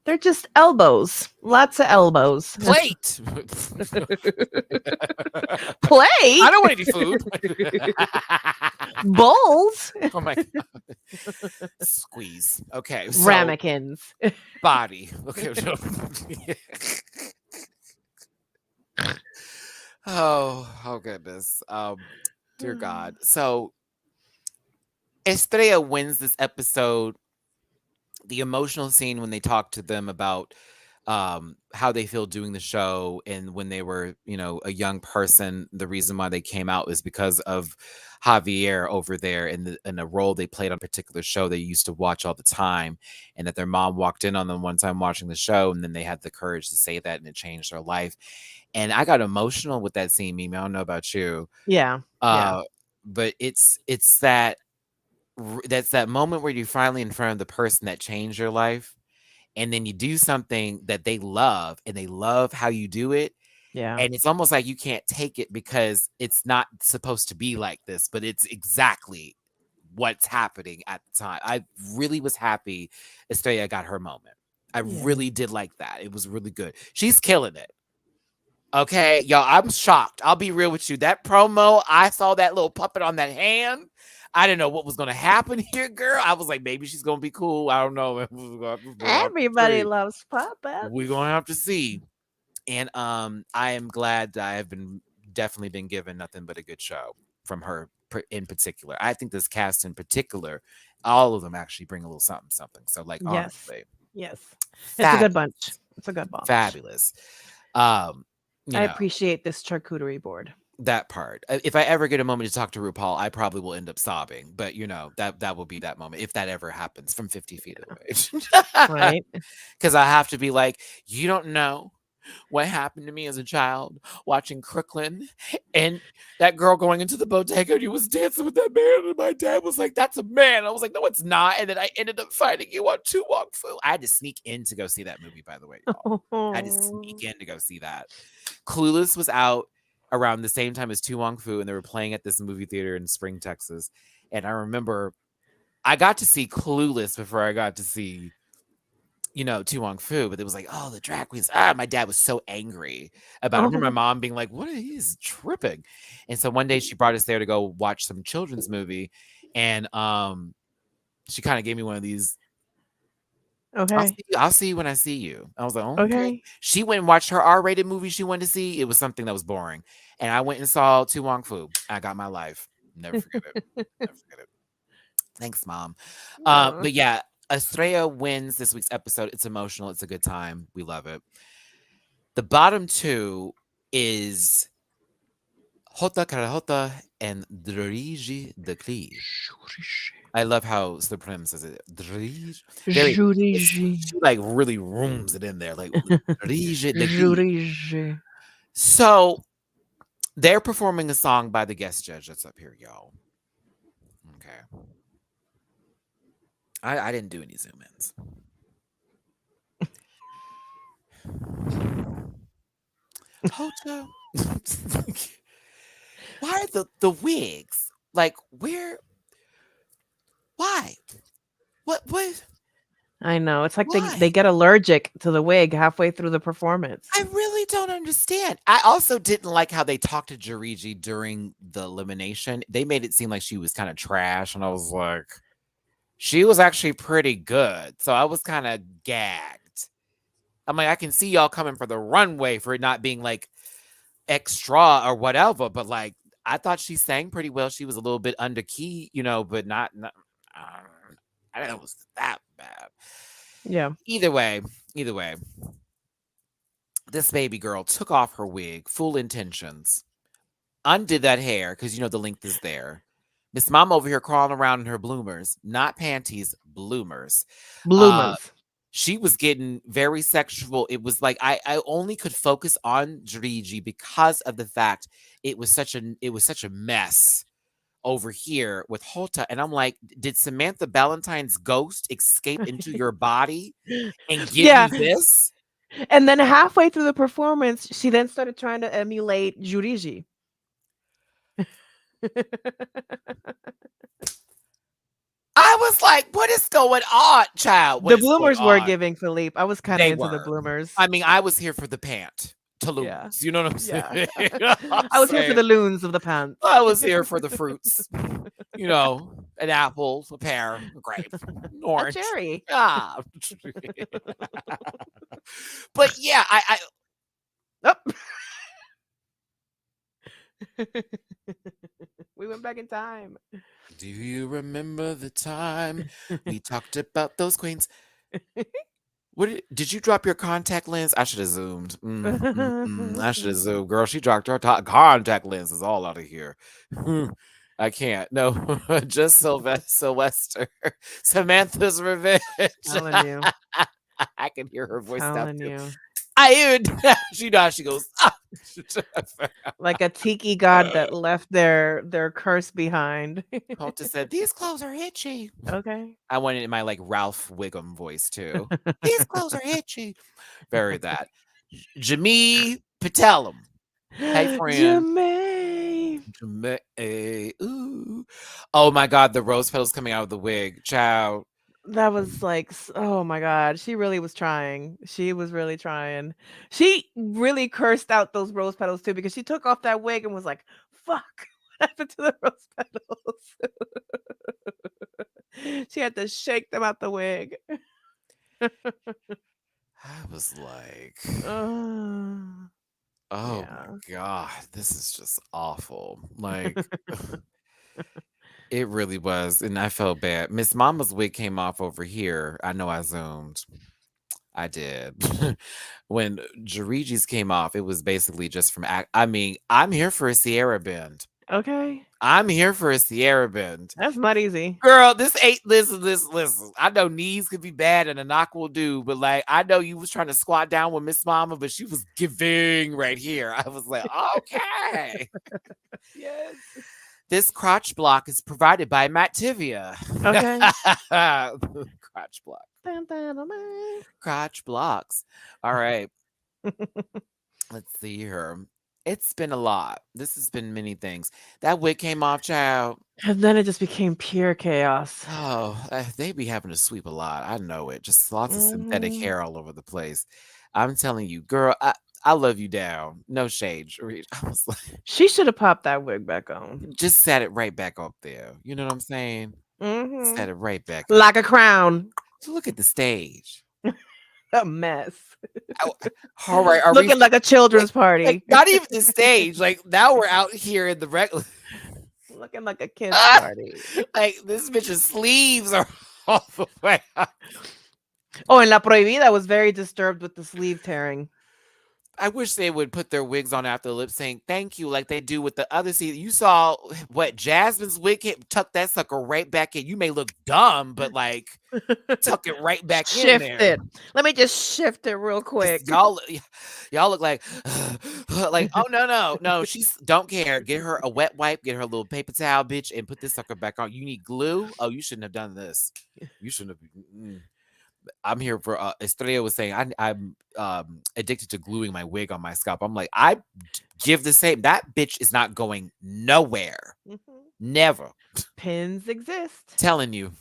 They're just elbows. Lots of elbows. plate. Plate. I don't want any food. Bowls. Oh my God. Squeeze. Okay, so Ramekins. body. Okay. Oh goodness. Dear God. So Estrella wins this episode. The emotional scene when they talk to them about how they feel doing the show, and when they were, you know, a young person, the reason why they came out is because of Javier over there in a role they played on a particular show they used to watch all the time, and that their mom walked in on them one time watching the show, and then they had the courage to say that, and it changed their life. And I got emotional with that scene, Mimi. I don't know about you. Yeah. Yeah. But it's that's that moment where you're finally in front of the person that changed your life, and then you do something that they love, and they love how you do it, Yeah. and it's almost like you can't take it because it's not supposed to be like this, but it's exactly what's happening at the time. I really was happy Estrella got her moment. I really did like that. It was really good. She's killing it. Okay, y'all, I'm shocked. I'll be real with you. That promo, I saw that little puppet on that hand. I didn't know what was going to happen here, girl. I was like, maybe she's going to be cool. I don't know. Everybody loves puppets. We're going to have to see. And I am glad that I have definitely been given nothing but a good show from her in particular. I think this cast in particular, all of them actually bring a little something. So, like, honestly. Yes. It's a good bunch. It's a good bunch. Fabulous. I appreciate this charcuterie board. That part. If I ever get a moment to talk to RuPaul, I probably will end up sobbing. But you know, that will be that moment if that ever happens from 50 feet away. Right. Because I have to be like, you don't know what happened to me as a child watching Crooklyn, and that girl going into the bodega and you was dancing with that man, and my dad was like, that's a man. I was like, no, it's not. And then I ended up fighting you on Tu Wong Fu. I had to sneak in to go see that movie, by the way. I had to sneak in to go see that. Clueless was out around the same time as Tu Wong Fu, and they were playing at this movie theater in Spring, Texas. And I remember I got to see Clueless before I got to see, you know, Tu Wong Fu, but it was like, oh, the drag queens. My dad was so angry about it. I remember my mom being like, what, he's tripping. And so one day she brought us there to go watch some children's movie, and she kind of gave me one of these, okay, I'll see you when I see you. I was like, oh, okay. She went and watched her R-rated movie she wanted to see. It was something that was boring. And I went and saw Tu Wong Fu. I got my life. Never forget it. Never forget it. Thanks, Mom. But yeah, Estrella wins this week's episode. It's emotional. It's a good time. We love it. The bottom two is Hota Carajota and Drigi de Clee. I love how Supreme says it. She like really rooms it in there. Like So they're performing a song by the guest judge that's up here, y'all. Okay. I didn't do any zoom ins. Hotel. Why are the wigs? Like, where? Why? What? I know. It's like they get allergic to the wig halfway through the performance. I really don't understand. I also didn't like how they talked to Georgie during the elimination. They made it seem like she was kind of trash, and I was like, She was actually pretty good. So I was kind of gagged. I'm like, I can see y'all coming for the runway for it not being like extra or whatever, but like I thought she sang pretty well. She was a little bit under key, but not I don't know it was that bad. Yeah. Either way, either way, this baby girl took off her wig, full intentions, undid that hair because the length is there. Miss Mom over here crawling around in her bloomers, not panties, bloomers. Uh, Bloomers. she was getting very sexual. It was like I only could focus on Georgie because of the fact it was such a mess over here with Holta. And I'm like, did Samantha Ballantyne's ghost escape into your body and give Yeah. you this? And then halfway through the performance, she then started trying to emulate Georgie. I was like, what is going on, child? What The is going bloomers were on? giving Philippe. I was kind of They into the were. bloomers. I mean, I was here for the pant to lose. Yeah. You know what I'm Yeah. saying? You know what I I'm was here for saying? the loons of the pants. I was here for the fruits. An apple, a pear, a grape, an A orange. cherry. Ah. But yeah, I Oh. We went back in time. do you remember the time we talked about those queens? Did you drop your contact lens? I should have zoomed. I should have zoomed. Girl, she dropped her contact lenses all out of here. I can't. No, just Sylvester. Samantha's revenge. Telling you. I can hear her voice now Telling too. you. I she does. She goes. Like a tiki god that left their curse behind. Holta said, "These clothes are itchy." Okay. I wanted it in my like Ralph Wiggum voice too. These clothes are itchy. Very that. Jamie Patelum. Hey, friend. Jermaine. Ooh. Oh my God, the rose petals coming out of the wig. Child. That was like, oh my God. She really was trying. She was really trying. She really cursed out those rose petals too because she took off that wig and was like, fuck, what happened to the rose petals? She had to shake them out the wig. I was like, oh Yeah. my God, this is just awful. Like, it really was. And I felt bad. Miss Mama's wig came off over here. I know I zoomed. I did. When Georgie's came off, it was basically just from I mean, I'm here for a Sierra bend. Okay. I'm here for a Sierra bend. That's not easy. Girl, this ain't listen. I know knees could be bad and a knock will do, but like I know you was trying to squat down with Miss Mama, but she was giving right here. I was like, okay. Yes. This crotch block is provided by Mattivia. Okay. Crotch block. Dun, dun, dun, dun. Crotch blocks. All right. Let's see here. It's been a lot. This has been many things. That wig came off, child. And then it just became pure chaos. Oh, they be having to sweep a lot. I know it. Just lots of synthetic Mhm. hair all over the place. I'm telling you, girl, I love you down. No shade. I was like, She should have popped that wig back on. just sat it right back up there. You know what I'm saying? Mhm. Sat it right back up. Like a crown. So look at the stage. A mess. All right, are Looking like a children's party. like not even the stage? Like now we're out here in the regular. Looking like a kid's party. Like this bitch's sleeves are all the way up. Oh, and La Prohibida was very disturbed with the sleeve tearing. I wish they would put their wigs on after lip saying thank you like they do with the other season. You saw what Jasmine's wig tuck that sucker right back in. You may look dumb, but like tuck it right back in there. Shift it. Let me just shift it real quick. Y'all look like like oh no. She's don't care. Get her a wet wipe, get her a little paper towel, bitch, and put this sucker back on. You need glue. Oh, you shouldn't have done this. You shouldn't have. I'm here for Estrella was saying I'm addicted to gluing my wig on my scalp. I'm like, I give the same. That bitch is not going nowhere. Never. Pins exist. Telling you.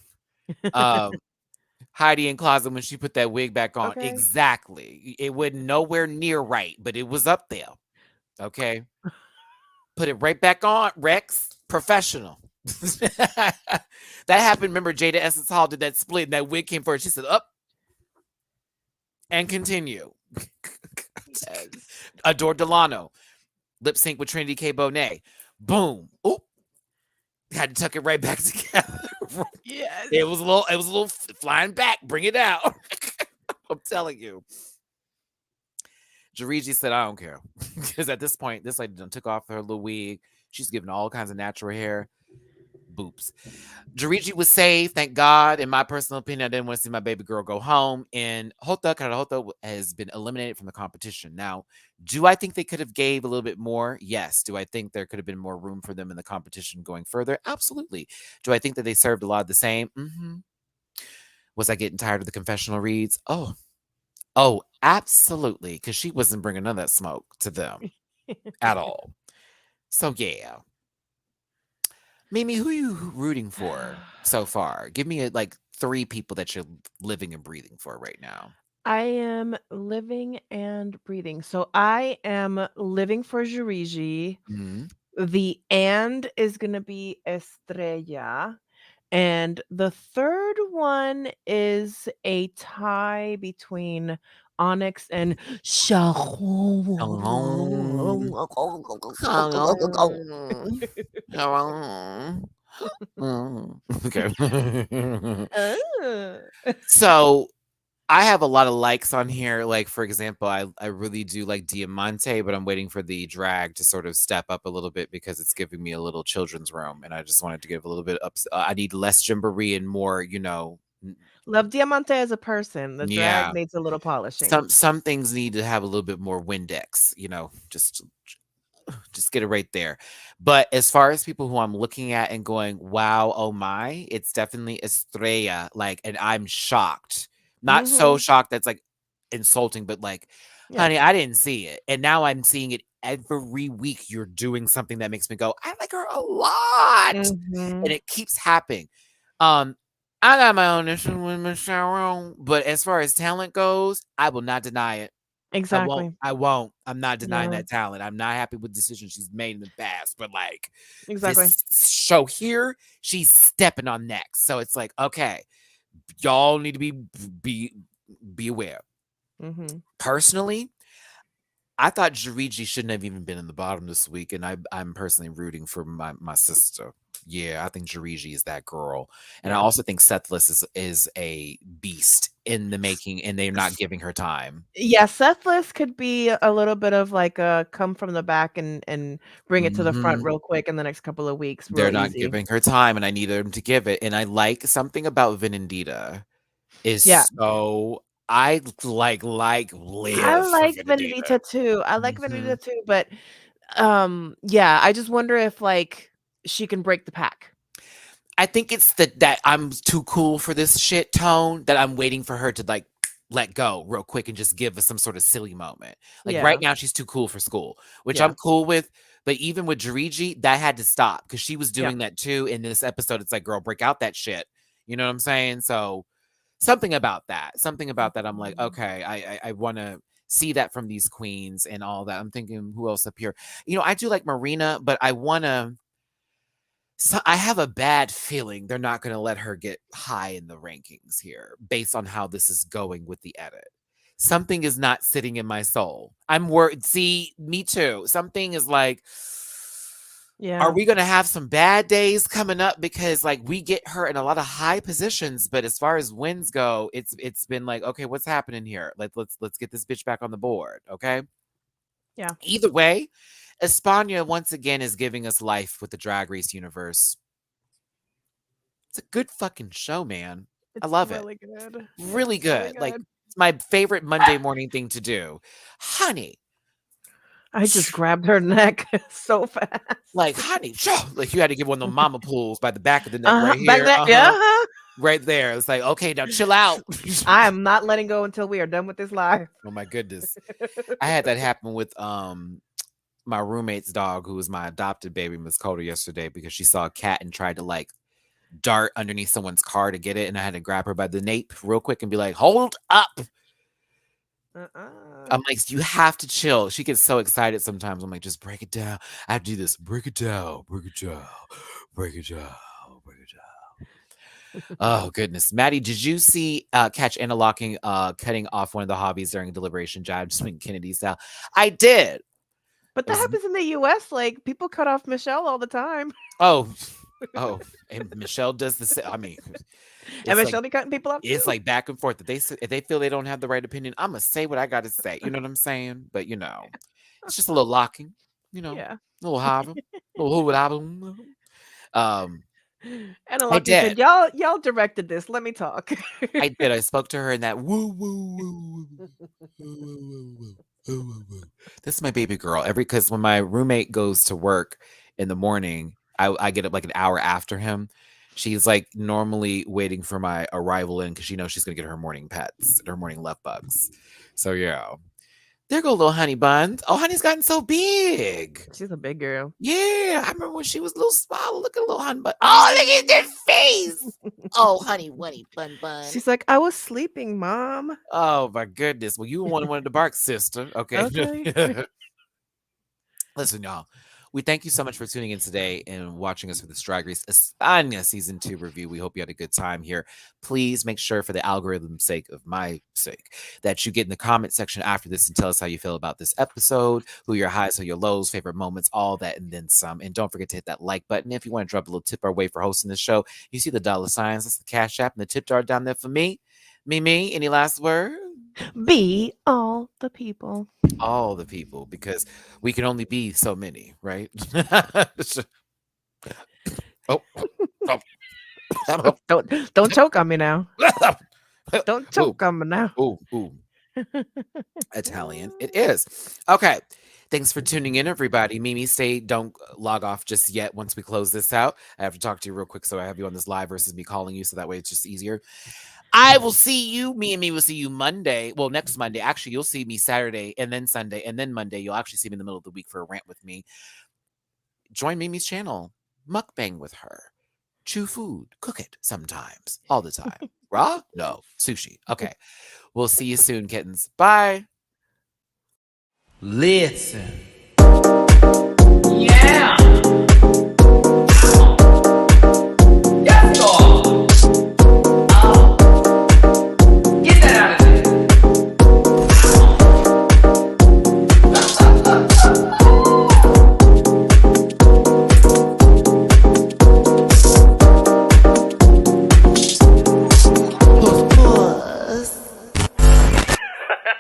Heidi in closet when she put that wig back on. Okay. Exactly. It wasn't nowhere near right, but it was up there. Okay. Put it right back on. Rex, professional. That happened. Remember, Jada Essence Hall did that split and that wig came for her. She said, up and continue. Yes. Adore Delano. Lip sync with Trinity K. Bonet. Boom. Oop. Had to tuck it right back together. Yes. It was a little flying back. Bring it out. I'm telling you. Georgie said, I don't care. Because at this point, this lady done took off her little wig. She's giving all kinds of natural hair. Boops. Georgie was saved, thank God. In my personal opinion, I didn't want to see my baby girl go home. And Hota Karahota has been eliminated from the competition. Now, do I think they could have gave a little bit more? Yes. Do I think there could have been more room for them in the competition going further? Absolutely. Do I think that they served a lot of the same? Mm-hmm. Was I getting tired of the confessional reads? Oh, absolutely. Because she wasn't bringing none of that smoke to them at all. So, yeah. Mimi, who are you rooting for so far? Give me like 3 people that you're living and breathing for right now. I am living and breathing. So I am living for Georgie. Mhm. The and is gonna be Estrella. And the third one is a tie between Onyx and Sharon. Okay. Oh. So I have a lot of likes on here. Like, for example, I really do like Diamante, but I'm waiting for the drag to sort of step up a little bit because it's giving me a little children's room. And I just wanted to give a little bit up. I need less Jimboree and more, Love Diamante as a person. The drag yeah. needs a little polishing. Some things need to have a little bit more Windex, just get it right there. But as far as people who I'm looking at and going, wow, oh my, it's definitely Estrella. Like, and I'm shocked. Not so Mhm. shocked that's like insulting, but like, Yeah. honey, I didn't see it. And now I'm seeing it every week. You're doing something that makes me go, I like her a lot. And Mhm. it keeps happening. Um, I got my own issue with Miss Sharon, but as far as talent goes, I will not deny it. I won't. Exactly. I won't. I'm not denying Yeah. that talent. I'm not happy with decisions she's made in the past, but like Exactly. this show here, she's stepping on next. So it's like, okay, y'all need to be be aware. Mhm. Personally, I thought Georgie shouldn't have even been in the bottom this week, and I'm personally rooting for my sister. Yeah, I think Georgie is that girl, and I Yeah. also think Sethless is a beast in the making, and they're not giving her time. Yeah, Sethless could be a little bit of like a come from the back and bring it to the front Mhm. real quick in the next couple of weeks, real They're not easy. giving her time, and I need them to give it, and I like something about Vinadita Yeah. is so I I live for like Vinadita. Venedita too. I like Mhm. Venedita too, but yeah, I just wonder if like she can break the pack. I think it's that I'm too cool for this shit tone that I'm waiting for her to, like, let go real quick and just give us some sort of silly moment. Like, right Yeah. now, she's too cool for school, which Yeah. I'm cool with, but even with Georgie, that had to stop because she was Yeah. doing that too in this episode. It's like, "Girl, break out that shit." You know what I'm saying? So something about that, I'm like, Mhm. okay, I wanna see that from these queens and all that. I'm thinking, who else up here? I do like Marina, but I have a bad feeling they're not gonna let her get high in the rankings here based on how this is going with the edit. Something is not sitting in my soul. I'm worried. See, me too. Something is like, are Yeah. we gonna have some bad days coming up? Because like we get her in a lot of high positions, but as far as wins go, it's been like, okay, what's happening here? Let's get this bitch back on the board. Okay. Yeah. Either way, España once again is giving us life with the Drag Race universe. It's a good fucking show, man. I It's love it. really good. Really It's really good. Like, good. it's my favorite Monday morning thing to do. Honey, I just grabbed her neck so fast. like, honey, like you had to give one of them mama pulls by the back of the neck Uh-huh. right Back here. there. Yeah. Uh-huh. Right there. It's like, okay, now chill out. I am not letting go until we are done with this live. Oh my goodness. I had that happen with my roommate's dog, who was my adopted baby, Miss Coda, yesterday because she saw a cat and tried to like dart underneath someone's car to get it, and I had to grab her by the nape real quick and be like, hold up. I'm like, you have to chill. She gets so excited sometimes. I'm like, just break it down. I have to do this. Break it down. Break it down. Break it down. Break it down. Oh goodness, Maddie, did you see catch Anna Locking cutting off one of the hobbies during a deliberation jive swing Kennedy style? I did. But that happens in the U.S. Like people cut off Michelle all the time. Oh, and Michelle does the same. I mean, And Michelle be cutting people off too. it's like back and forth. If they feel they don't have the right opinion, I'm gonna say what I got to say. You know what I'm saying? But it's just a little locking. Yeah. A little hobbling, little hobbling. Anna Locking said, "Y'all directed this. Let me talk." I did. I spoke to her in that woo woo woo woo woo woo woo woo. This is my baby girl. Because when my roommate goes to work in the morning, I get up like an hour after him. She's like normally waiting for my arrival in because she knows she's gonna get her morning pets, her morning love bugs. So yeah. There go little Honey Bun. Oh, Honey's gotten so big. She's a big girl. Yeah, I remember when she was a little small. Look at little Honey Bun. Oh, look at their face. Oh, Honey Bun. She's like, I was sleeping, Mom. Oh my goodness. Well, you wanted to bark, sister. Okay. Listen, y'all. We thank you so much for tuning in today and watching us for this Drag Race España Season 2 review. We hope you had a good time here. Please make sure, for the algorithm's sake, of my sake, that you get in the comment section after this and tell us how you feel about this episode, who your highs, who your lows, favorite moments, all that, and then some. And don't forget to hit that like button. If you want to drop a little tip our way for hosting this show, you see the $signs. That's the Cash App and the tip jar down there for me. Mimi, any last word? Be all the people. All the people, because we can only be so many, right? Don't choke on me now. Don't choke on me now. Ooh. Italian. It is. Okay. Thanks for tuning in, everybody. Mimi, don't log off just yet once we close this out. I have to talk to you real quick, so I have you on this live versus me calling you, so that way it's just easier. I will see you. Me and me will see you Monday. Well, next Monday. Actually, you'll see me Saturday and then Sunday and then Monday. You'll actually see me in the middle of the week for a rant with me. Join Mimi's channel. Mukbang with her. Chew food. Cook it sometimes. All the time. Raw? No. Sushi. Okay. We'll see you soon, kittens. Bye. Listen.